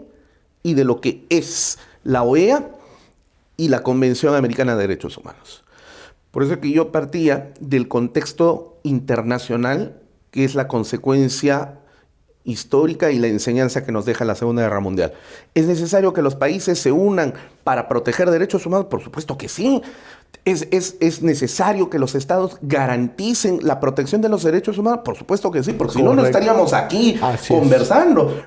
C: y de lo que es la OEA y la Convención Americana de Derechos Humanos. Por eso es que yo partía del contexto internacional, que es la consecuencia histórica y la enseñanza que nos deja la Segunda Guerra Mundial. ¿Es necesario que los países se unan para proteger derechos humanos? Por supuesto que sí. ¿Es necesario que los estados garanticen la protección de los derechos humanos? Por supuesto que sí, porque si no, no estaríamos aquí conversando.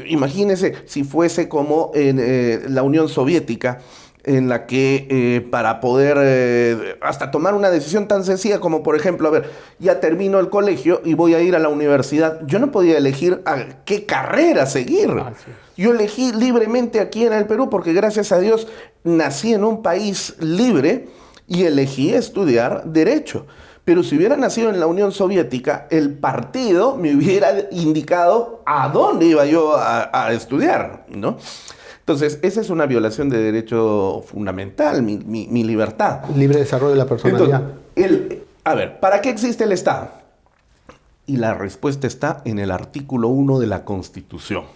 C: Imagínense si fuese como en la Unión Soviética, en la que para poder hasta tomar una decisión tan sencilla como, por ejemplo, a ver, ya termino el colegio y voy a ir a la universidad, yo no podía elegir a qué carrera seguir. Yo elegí libremente aquí en el Perú porque, gracias a Dios, nací en un país libre y elegí estudiar Derecho. Pero si hubiera nacido en la Unión Soviética, el partido me hubiera indicado a dónde iba yo a estudiar, ¿no? Entonces, esa es una violación de derecho fundamental, mi libertad.
A: Libre desarrollo de la personalidad.
C: Entonces, a ver, ¿para qué existe el Estado? Y la respuesta está en el artículo 1 de la Constitución,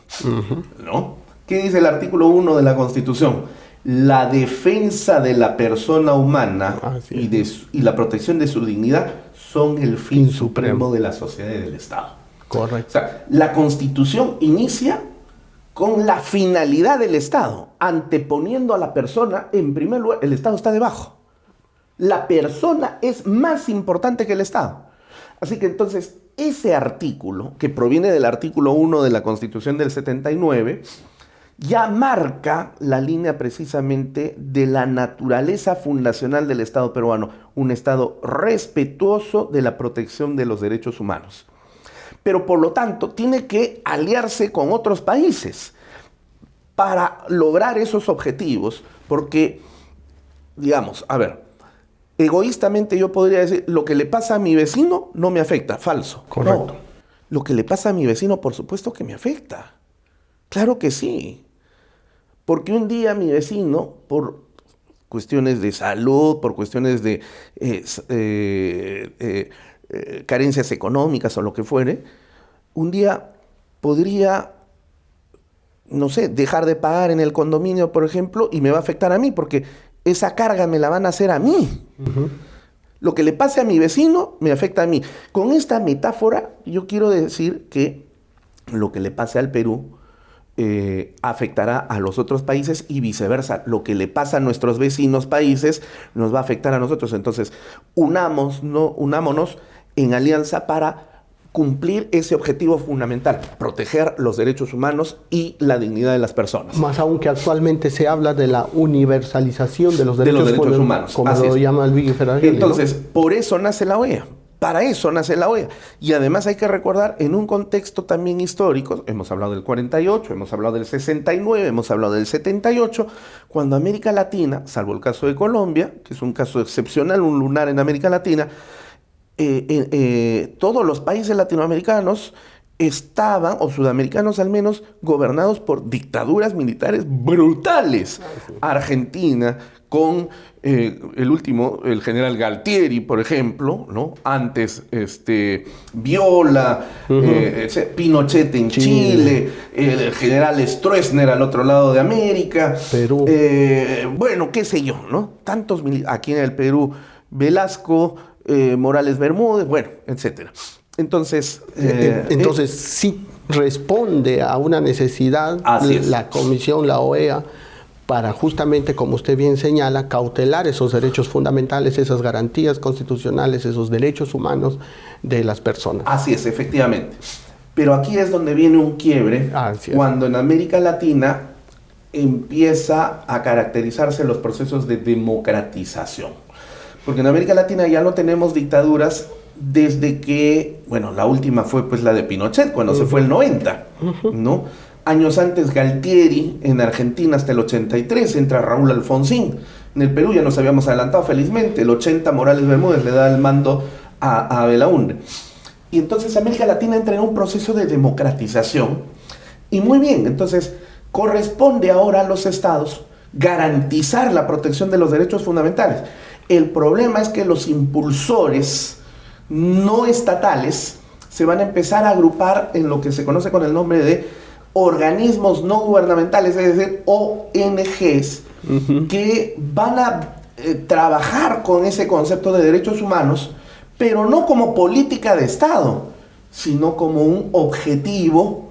C: ¿no? ¿Qué dice el artículo 1 de la Constitución? La defensa de la persona humana y la protección de su dignidad son el fin supremo de la sociedad y del Estado.
A: Correcto.
C: O sea, la Constitución inicia con la finalidad del Estado, anteponiendo a la persona en primer lugar. El Estado está debajo. La persona es más importante que el Estado. Así que entonces, ese artículo, que proviene del artículo 1 de la Constitución del 79, ya marca la línea precisamente de la naturaleza fundacional del Estado peruano, un Estado respetuoso de la protección de los derechos humanos. Pero por lo tanto tiene que aliarse con otros países para lograr esos objetivos, porque, digamos, a ver, egoístamente yo podría decir, lo que le pasa a mi vecino no me afecta, falso.
A: Correcto.
C: No, lo que le pasa a mi vecino, por supuesto que me afecta. Claro que sí. Porque un día mi vecino, por cuestiones de salud, por cuestiones de carencias económicas o lo que fuere, un día podría, no sé, dejar de pagar en el condominio, por ejemplo, y me va a afectar a mí, porque esa carga me la van a hacer a mí. Lo que le pase a mi vecino me afecta a mí. Con esta metáfora, yo quiero decir que lo que le pase al Perú afectará a los otros países y viceversa. Lo que le pasa a nuestros vecinos países nos va a afectar a nosotros. Entonces, unámonos en alianza para cumplir ese objetivo fundamental, proteger los derechos humanos y la dignidad de las personas.
A: Más aún que actualmente se habla de la universalización de los derechos humanos, como lo llama el Vicky Ferrageli.
C: Entonces, ¿no? Por eso nace la OEA. Para eso nace la OEA. Y además hay que recordar, en un contexto también histórico, hemos hablado del 48, hemos hablado del 69, hemos hablado del 78, cuando América Latina, salvo el caso de Colombia, que es un caso excepcional, un lunar en América Latina, todos los países latinoamericanos estaban, o sudamericanos al menos, gobernados por dictaduras militares brutales. Argentina, con el último, el general Galtieri, por ejemplo, ¿no? Antes Viola, Pinochet en Chile, el general Stroessner al otro lado de América,
A: Perú.
C: Bueno, qué sé yo, ¿no? Tantos aquí en el Perú, Velasco, Morales Bermúdez, bueno, etcétera. Entonces,
A: sí responde a una necesidad la Comisión, la OEA, para justamente, como usted bien señala, cautelar esos derechos fundamentales, esas garantías constitucionales, esos derechos humanos de las personas.
C: Así es, efectivamente. Pero aquí es donde viene un quiebre, cuando en América Latina empieza a caracterizarse los procesos de democratización. Porque en América Latina ya no tenemos dictaduras desde que, bueno, la última fue pues la de Pinochet, cuando se fue el 90, ¿no? Años antes Galtieri, en Argentina hasta el 83, entra Raúl Alfonsín. En el Perú ya nos habíamos adelantado felizmente, el 80 Morales Bermúdez le da el mando a Belaúnde. Y entonces América Latina entra en un proceso de democratización. Y muy bien, entonces corresponde ahora a los estados garantizar la protección de los derechos fundamentales. El problema es que los impulsores no estatales se van a empezar a agrupar en lo que se conoce con el nombre de organismos no gubernamentales, es decir, ONGs, que van a trabajar con ese concepto de derechos humanos, pero no como política de Estado, sino como un objetivo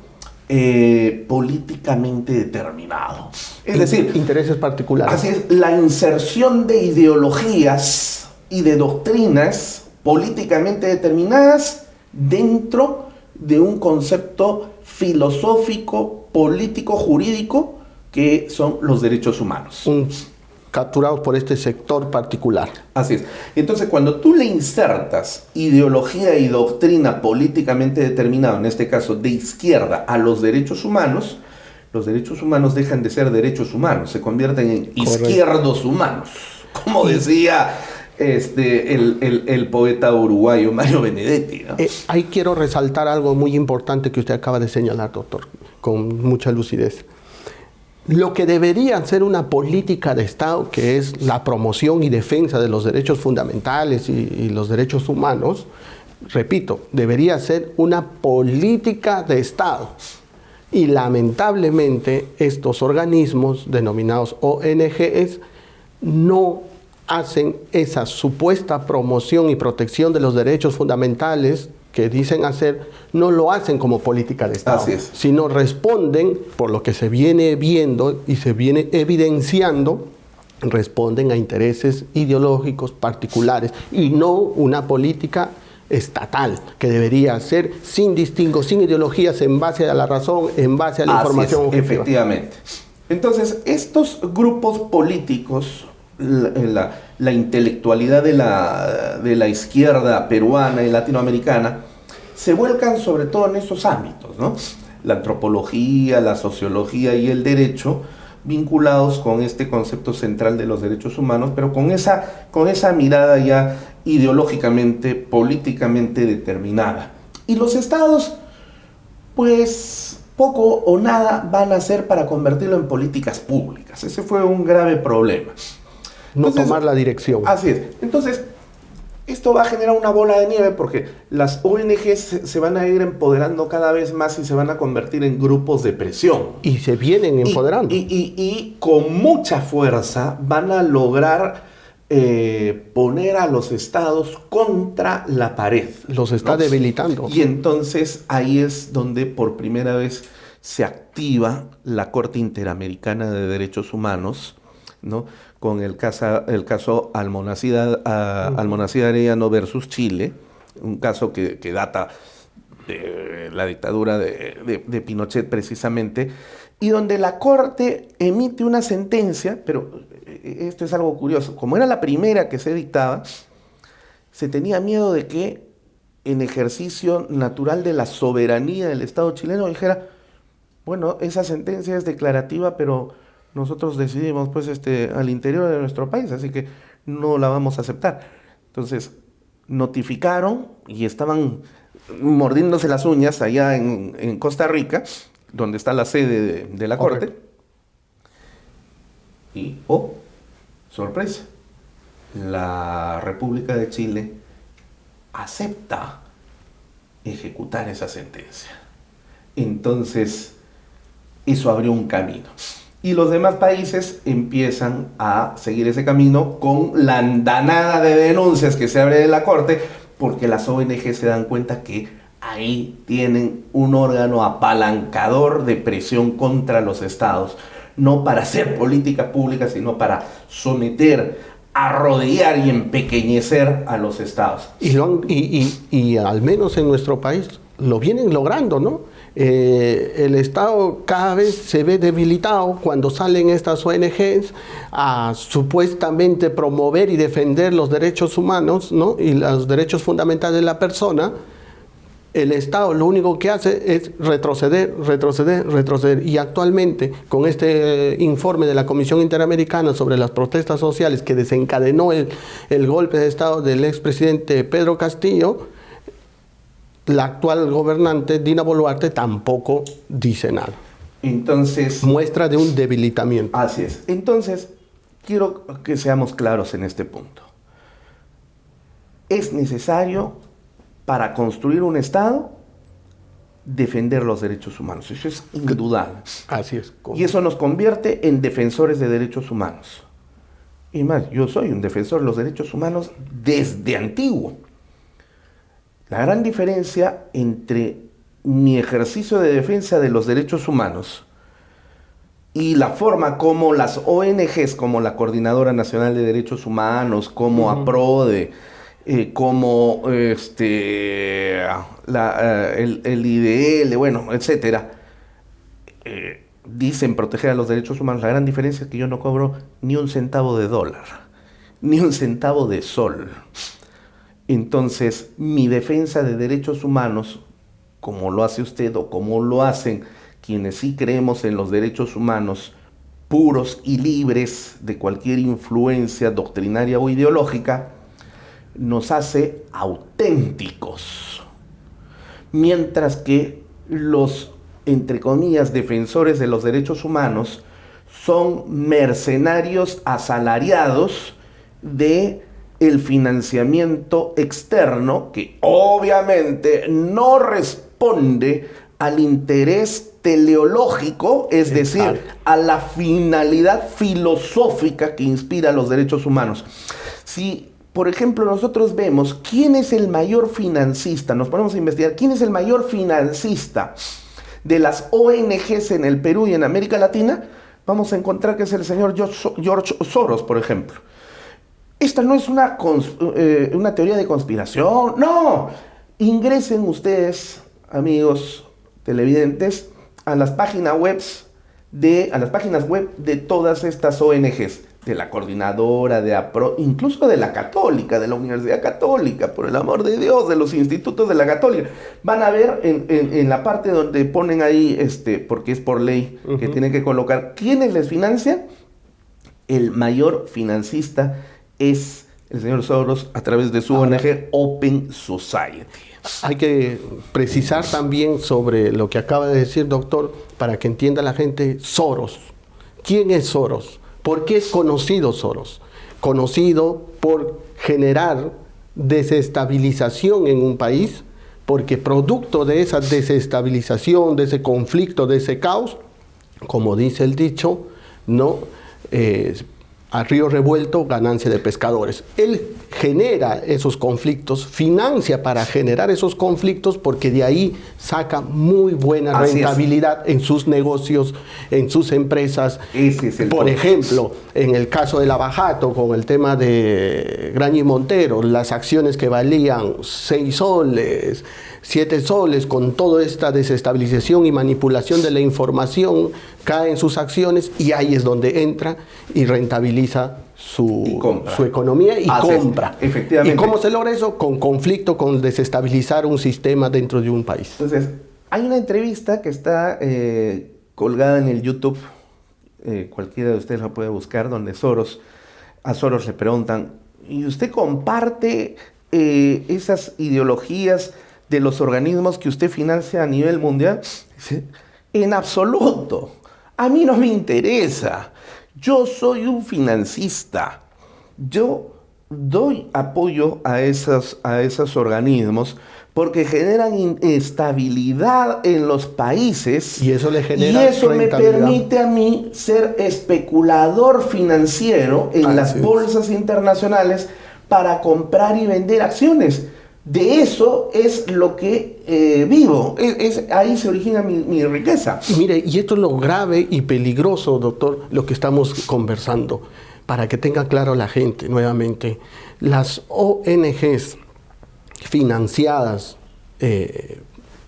C: políticamente determinado. Es decir,
A: intereses particulares.
C: Así es, la inserción de ideologías y de doctrinas políticamente determinadas dentro de un concepto filosófico, político, jurídico, que son los derechos humanos.
A: Capturados por este sector particular.
C: Así es. Entonces, cuando tú le insertas ideología y doctrina políticamente determinada, en este caso de izquierda, a los derechos humanos dejan de ser derechos humanos, se convierten en izquierdos humanos, como decía el poeta uruguayo Mario Benedetti, ¿no?
A: Ahí quiero resaltar algo muy importante que usted acaba de señalar, doctor, con mucha lucidez. Lo que debería ser una política de Estado, que es la promoción y defensa de los derechos fundamentales y los derechos humanos, repito, debería ser una política de Estado. Y lamentablemente estos organismos denominados ONGs no hacen esa supuesta promoción y protección de los derechos fundamentales que dicen hacer, no lo hacen como política de Estado, sino responden, por lo que se viene viendo y se viene evidenciando, responden a intereses ideológicos particulares y no una política estatal, que debería ser sin distingo, sin ideologías, en base a la razón, en base a la información objetiva.
C: Efectivamente. Entonces, estos grupos políticos, la intelectualidad de la izquierda peruana y latinoamericana, se vuelcan sobre todo en esos ámbitos, ¿no? La antropología, la sociología y el derecho, vinculados con este concepto central de los derechos humanos, pero con esa mirada ya ideológicamente, políticamente determinada. Y los estados, pues poco o nada van a hacer para convertirlo en políticas públicas. Ese fue un grave problema.
A: Entonces, tomar la dirección.
C: Así es. Entonces, esto va a generar una bola de nieve porque las ONGs se van a ir empoderando cada vez más y se van a convertir en grupos de presión.
A: Y se vienen empoderando.
C: Y con mucha fuerza van a lograr poner a los estados contra la pared.
A: Los está debilitando.
C: Y entonces ahí es donde por primera vez se activa la Corte Interamericana de Derechos Humanos, ¿no? Con el caso Almonacid Arellano versus Chile, un caso que data de la dictadura de Pinochet precisamente, y donde la Corte emite una sentencia, pero esto es algo curioso, como era la primera que se dictaba, se tenía miedo de que en ejercicio natural de la soberanía del Estado chileno, dijera, bueno, esa sentencia es declarativa, pero nosotros decidimos pues al interior de nuestro país, así que no la vamos a aceptar. Entonces, notificaron y estaban mordiéndose las uñas allá en Costa Rica, donde está la sede de la Corte. Y, oh, sorpresa, la República de Chile acepta ejecutar esa sentencia. Entonces, eso abrió un camino. Y los demás países empiezan a seguir ese camino con la andanada de denuncias que se abre de la Corte, porque las ONG se dan cuenta que ahí tienen un órgano apalancador de presión contra los estados, no para hacer política pública, sino para someter, arrodillar y empequeñecer a los estados.
A: Y al menos en nuestro país lo vienen logrando, ¿no? El Estado cada vez se ve debilitado cuando salen estas ONGs a supuestamente promover y defender los derechos humanos, ¿no? Y los derechos fundamentales de la persona. El Estado lo único que hace es retroceder. Y actualmente, con este informe de la Comisión Interamericana sobre las protestas sociales que desencadenó el golpe de Estado del expresidente Pedro Castillo, la actual gobernante Dina Boluarte tampoco dice nada.
C: Entonces,
A: muestra de un debilitamiento.
C: Así es. Entonces, quiero que seamos claros en este punto. Es necesario, para construir un Estado, defender los derechos humanos. Eso es indudable.
A: Así es.
C: Y eso nos convierte en defensores de derechos humanos. Y más, yo soy un defensor de los derechos humanos desde antiguo. La gran diferencia entre mi ejercicio de defensa de los derechos humanos y la forma como las ONGs, como la Coordinadora Nacional de Derechos Humanos, como APRODE, como el IDL, bueno, etcétera, dicen proteger a los derechos humanos, la gran diferencia es que yo no cobro ni un centavo de dólar, ni un centavo de sol. Entonces, mi defensa de derechos humanos, como lo hace usted o como lo hacen quienes sí creemos en los derechos humanos puros y libres de cualquier influencia doctrinaria o ideológica, nos hace auténticos. Mientras que los, entre comillas, defensores de los derechos humanos son mercenarios asalariados de el financiamiento externo, que obviamente no responde al interés teleológico, es decir, a la finalidad filosófica que inspira los derechos humanos. Si, por ejemplo, nosotros vemos quién es el mayor financista, nos ponemos a investigar quién es el mayor financista de las ONGs en el Perú y en América Latina, vamos a encontrar que es el señor George Soros, por ejemplo. Esta no es una teoría de conspiración, no. Ingresen ustedes, amigos televidentes, a las páginas web de todas estas ONGs, de la Coordinadora, de APRO, incluso de la Católica, de la Universidad Católica, por el amor de Dios, de los institutos de la Católica. Van a ver en la parte donde ponen ahí, porque es por ley, que tienen que colocar quiénes les financian. El mayor financista es el señor Soros a través de su ONG Open Society.
A: Hay que precisar también sobre lo que acaba de decir, doctor, para que entienda la gente. Soros. ¿Quién es Soros? ¿Por qué es conocido Soros? Conocido por generar desestabilización en un país, porque producto de esa desestabilización, de ese conflicto, de ese caos, como dice el dicho, no a río revuelto, ganancia de pescadores. Él genera esos conflictos, financia para generar esos conflictos, porque de ahí saca muy buena rentabilidad en sus negocios, en sus empresas. Por ejemplo, en el caso de Lavajato, con el tema de Graña y Montero, las acciones que valían 6 soles, 7 soles, con toda esta desestabilización y manipulación de la información, caen sus acciones y ahí es donde entra y rentabiliza su economía y compra.
C: Efectivamente.
A: ¿Y cómo se logra eso? Con conflicto, con desestabilizar un sistema dentro de un país.
C: Entonces, hay una entrevista que está colgada en el YouTube, cualquiera de ustedes la puede buscar, donde a Soros le preguntan, ¿y usted comparte esas ideologías de los organismos que usted financia a nivel mundial? Dice, en absoluto, a mí no me interesa. Yo soy un financista. Yo doy apoyo a esos organismos porque generan estabilidad en los países
A: y eso le genera
C: y eso me permite a mí ser especulador financiero en las bolsas internacionales para comprar y vender acciones. De eso es lo que vivo. Ahí se origina mi riqueza.
A: Mire, y esto es lo grave y peligroso, doctor, lo que estamos conversando. Para que tenga claro la gente, nuevamente, las ONGs financiadas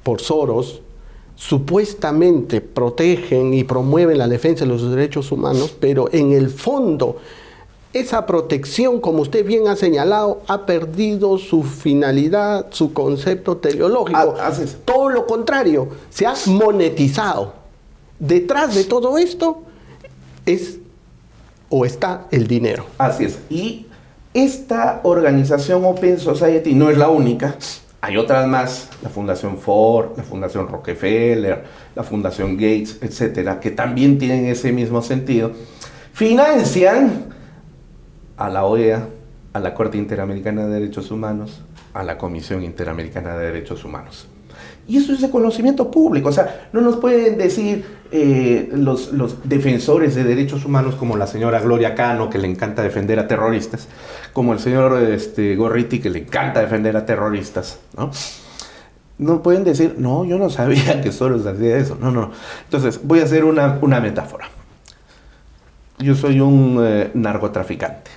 A: por Soros supuestamente protegen y promueven la defensa de los derechos humanos, pero en el fondo esa protección, como usted bien ha señalado, ha perdido su finalidad, su concepto teleológico. Todo lo contrario, se ha monetizado. Detrás de todo esto está el dinero.
C: Así es. Y esta organización Open Society no es la única. Hay otras más, la Fundación Ford, la Fundación Rockefeller, la Fundación Gates, etcétera, que también tienen ese mismo sentido. Financian a la OEA, a la Corte Interamericana de Derechos Humanos, a la Comisión Interamericana de Derechos Humanos. Y eso es de conocimiento público. O sea, no nos pueden decir los defensores de derechos humanos como la señora Gloria Cano, que le encanta defender a terroristas, como el señor Gorriti, que le encanta defender a terroristas, ¿no? No pueden decir, no, yo no sabía que Soros hacía eso. No. Entonces, voy a hacer una metáfora. Yo soy un narcotraficante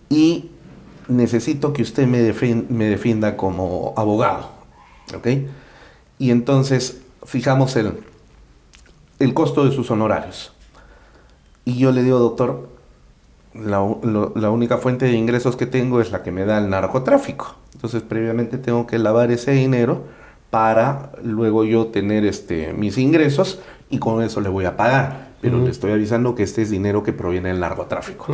C: y necesito que usted me defienda como abogado, ¿ok? Y entonces fijamos el costo de sus honorarios. Y yo le digo, doctor, la única fuente de ingresos que tengo es la que me da el narcotráfico. Entonces previamente tengo que lavar ese dinero para luego yo tener mis ingresos y con eso le voy a pagar. Pero le estoy avisando que este es dinero que proviene del narcotráfico.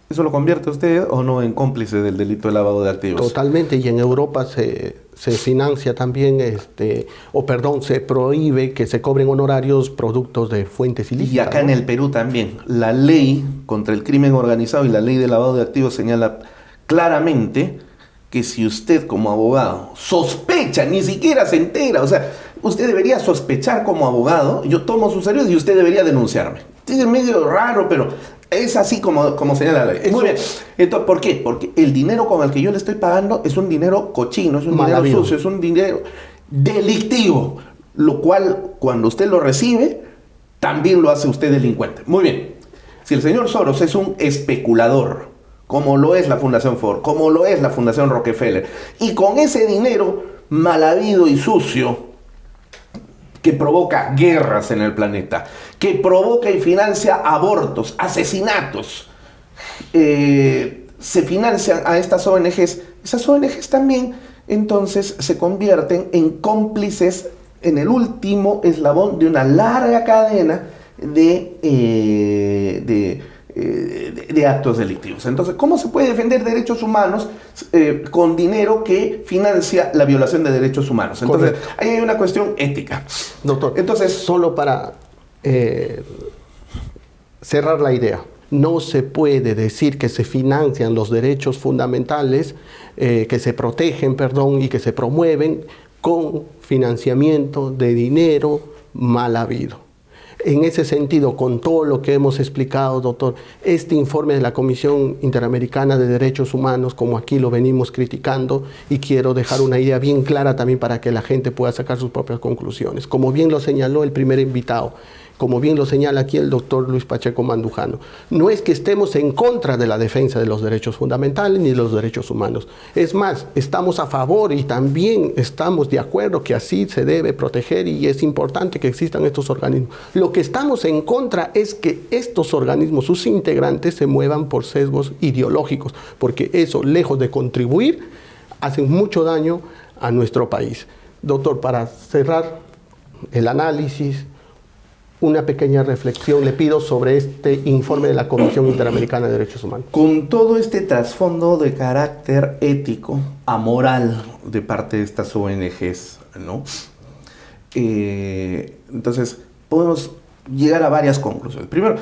C: ¿Eso lo convierte usted o no en cómplice del delito de lavado de activos?
A: Totalmente, y en Europa se financia también, se prohíbe que se cobren honorarios productos de fuentes ilícitas.
C: Y acá, ¿no?, en el Perú también, la ley contra el crimen organizado y la ley de lavado de activos señala claramente que si usted como abogado sospecha, ni siquiera se entera, o sea, usted debería sospechar como abogado, yo tomo sus servicios y usted debería denunciarme. Es medio raro, pero es así como señala la ley. Muy bien. Entonces, ¿por qué? Porque el dinero con el que yo le estoy pagando es un dinero cochino, es un dinero sucio, es un dinero delictivo, lo cual cuando usted lo recibe, también lo hace usted delincuente. Muy bien. Si el señor Soros es un especulador, como lo es la Fundación Ford, como lo es la Fundación Rockefeller, y con ese dinero mal habido y sucio, que provoca guerras en el planeta, que provoca y financia abortos, asesinatos, se financian a estas ONGs. Esas ONGs también entonces se convierten en cómplices en el último eslabón de una larga cadena de actos delictivos. Entonces, ¿cómo se puede defender derechos humanos con dinero que financia la violación de derechos humanos? Entonces, ahí hay una cuestión ética.
A: Doctor, entonces, solo para cerrar la idea, no se puede decir que se financian los derechos fundamentales, que se protegen, y que se promueven con financiamiento de dinero mal habido. En ese sentido, con todo lo que hemos explicado, doctor, este informe de la Comisión Interamericana de Derechos Humanos, como aquí lo venimos criticando, y quiero dejar una idea bien clara también para que la gente pueda sacar sus propias conclusiones. Como bien lo señaló el primer invitado, como bien lo señala aquí el doctor Luis Pacheco Mandujano. No es que estemos en contra de la defensa de los derechos fundamentales ni de los derechos humanos. Es más, estamos a favor y también estamos de acuerdo que así se debe proteger y es importante que existan estos organismos. Lo que estamos en contra es que estos organismos, sus integrantes, se muevan por sesgos ideológicos, porque eso, lejos de contribuir, hace mucho daño a nuestro país. Doctor, para cerrar el análisis, una pequeña reflexión le pido sobre este informe de la Comisión Interamericana de Derechos Humanos.
C: Con todo este trasfondo de carácter ético, amoral de parte de estas ONGs, ¿no? Entonces, podemos llegar a varias conclusiones. Primero,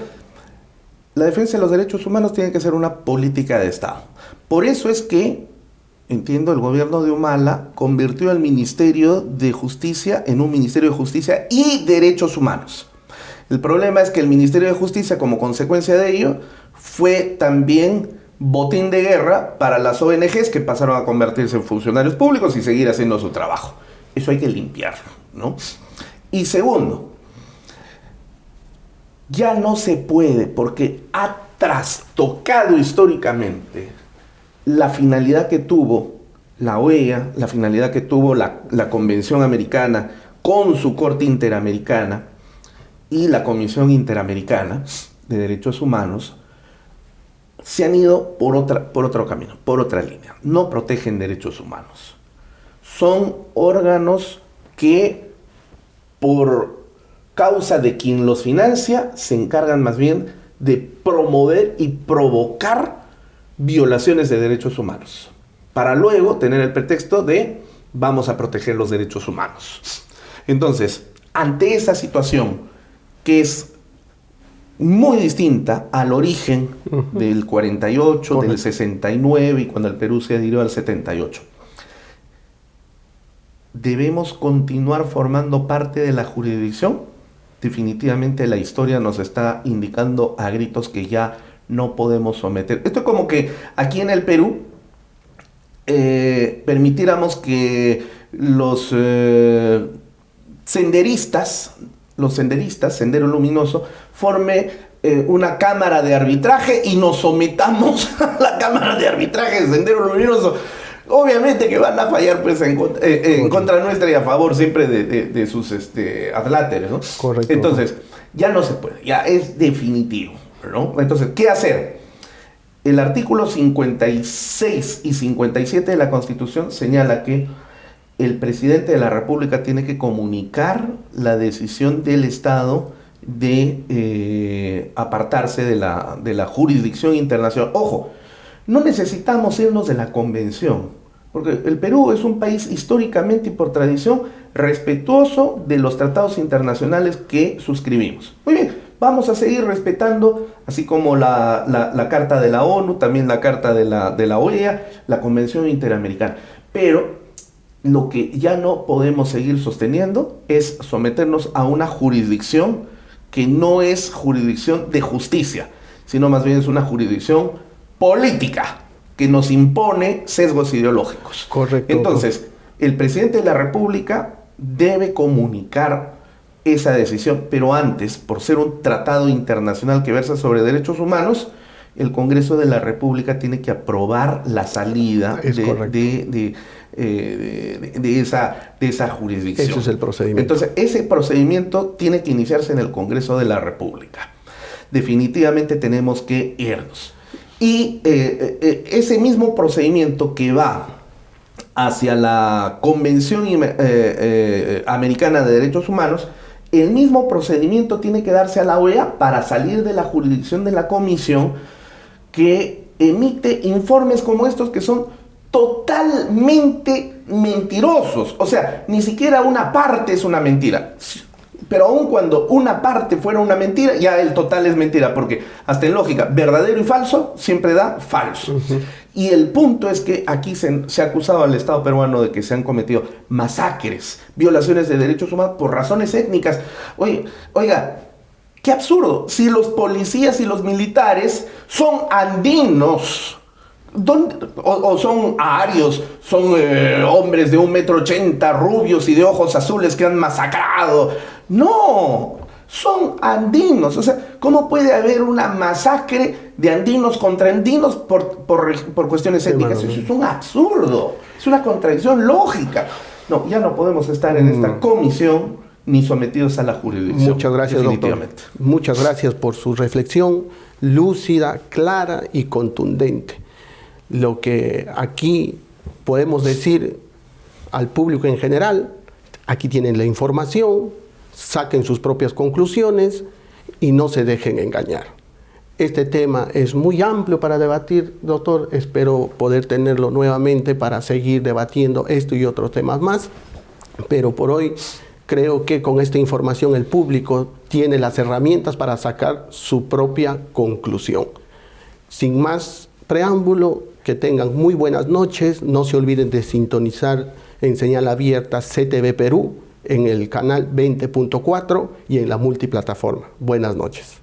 C: la defensa de los derechos humanos tiene que ser una política de Estado. Por eso es que, entiendo, el gobierno de Humala convirtió el Ministerio de Justicia en un Ministerio de Justicia y Derechos Humanos. El problema es que el Ministerio de Justicia, como consecuencia de ello, fue también botín de guerra para las ONGs que pasaron a convertirse en funcionarios públicos y seguir haciendo su trabajo. Eso hay que limpiarlo, ¿no? Y segundo, ya no se puede, porque ha trastocado históricamente la finalidad que tuvo la OEA, la finalidad que tuvo la Convención Americana con su Corte Interamericana y la Comisión Interamericana de Derechos Humanos. Se han ido por otro camino, por otra línea. No protegen derechos humanos. Son órganos que, por causa de quien los financia, se encargan más bien de promover y provocar violaciones de derechos humanos, para luego tener el pretexto de vamos a proteger los derechos humanos. Entonces, ante esa situación que es muy distinta al origen del 48, correcto, del 69 y cuando el Perú se adhirió al 78, ¿debemos continuar formando parte de la jurisdicción? Definitivamente la historia nos está indicando a gritos que ya no podemos someter. Esto es como que aquí en el Perú permitiéramos que los senderistas, Sendero Luminoso, forme una cámara de arbitraje y nos sometamos a la cámara de arbitraje de Sendero Luminoso. Obviamente que van a fallar pues en contra nuestra y a favor siempre de sus adláteres, ¿no?
A: Correcto.
C: Entonces, ya no se puede, ya es definitivo, ¿no? Entonces, ¿qué hacer? El artículo 56 y 57 de la Constitución señala que el presidente de la República tiene que comunicar la decisión del Estado de apartarse de la jurisdicción internacional. Ojo, no necesitamos irnos de la Convención, porque el Perú es un país históricamente y por tradición respetuoso de los tratados internacionales que suscribimos. Muy bien, vamos a seguir respetando, así como la Carta de la ONU, también la Carta de la OEA, la Convención Interamericana. Pero lo que ya no podemos seguir sosteniendo es someternos a una jurisdicción que no es jurisdicción de justicia, sino más bien es una jurisdicción política que nos impone sesgos ideológicos.
A: Correcto.
C: Entonces, el presidente de la República debe comunicar esa decisión, pero antes, por ser un tratado internacional que versa sobre derechos humanos, el Congreso de la República tiene que aprobar la salida de esa jurisdicción.
A: Ese es el procedimiento.
C: Entonces, ese procedimiento tiene que iniciarse en el Congreso de la República. Definitivamente tenemos que irnos. Y ese mismo procedimiento que va hacia la Convención Americana de Derechos Humanos, el mismo procedimiento tiene que darse a la OEA para salir de la jurisdicción de la Comisión, que emite informes como estos que son totalmente mentirosos. O sea, ni siquiera una parte es una mentira. Pero aun cuando una parte fuera una mentira, ya el total es mentira, porque hasta en lógica, verdadero y falso siempre da falso. Uh-huh. Y el punto es que aquí se ha acusado al Estado peruano de que se han cometido masacres, violaciones de derechos humanos por razones étnicas. Oiga, qué absurdo. Si los policías y los militares son andinos, o son arios, son hombres de 1,80 m, rubios y de ojos azules que han masacrado. No, son andinos. O sea, ¿cómo puede haber una masacre de andinos contra andinos por cuestiones étnicas? Eso es un absurdo, es una contradicción lógica. No, ya no podemos estar en esta comisión ni sometidos a la jurisdicción.
A: Muchas gracias, doctor. Muchas gracias por su reflexión lúcida, clara y contundente. Lo que aquí podemos decir al público en general, aquí tienen la información, saquen sus propias conclusiones y no se dejen engañar. Este tema es muy amplio para debatir, doctor. Espero poder tenerlo nuevamente para seguir debatiendo esto y otros temas más. Pero por hoy creo que con esta información el público tiene las herramientas para sacar su propia conclusión. Sin más preámbulo, que tengan muy buenas noches. No se olviden de sintonizar en señal abierta CTV Perú, en el canal 20.4 y en la multiplataforma. Buenas noches.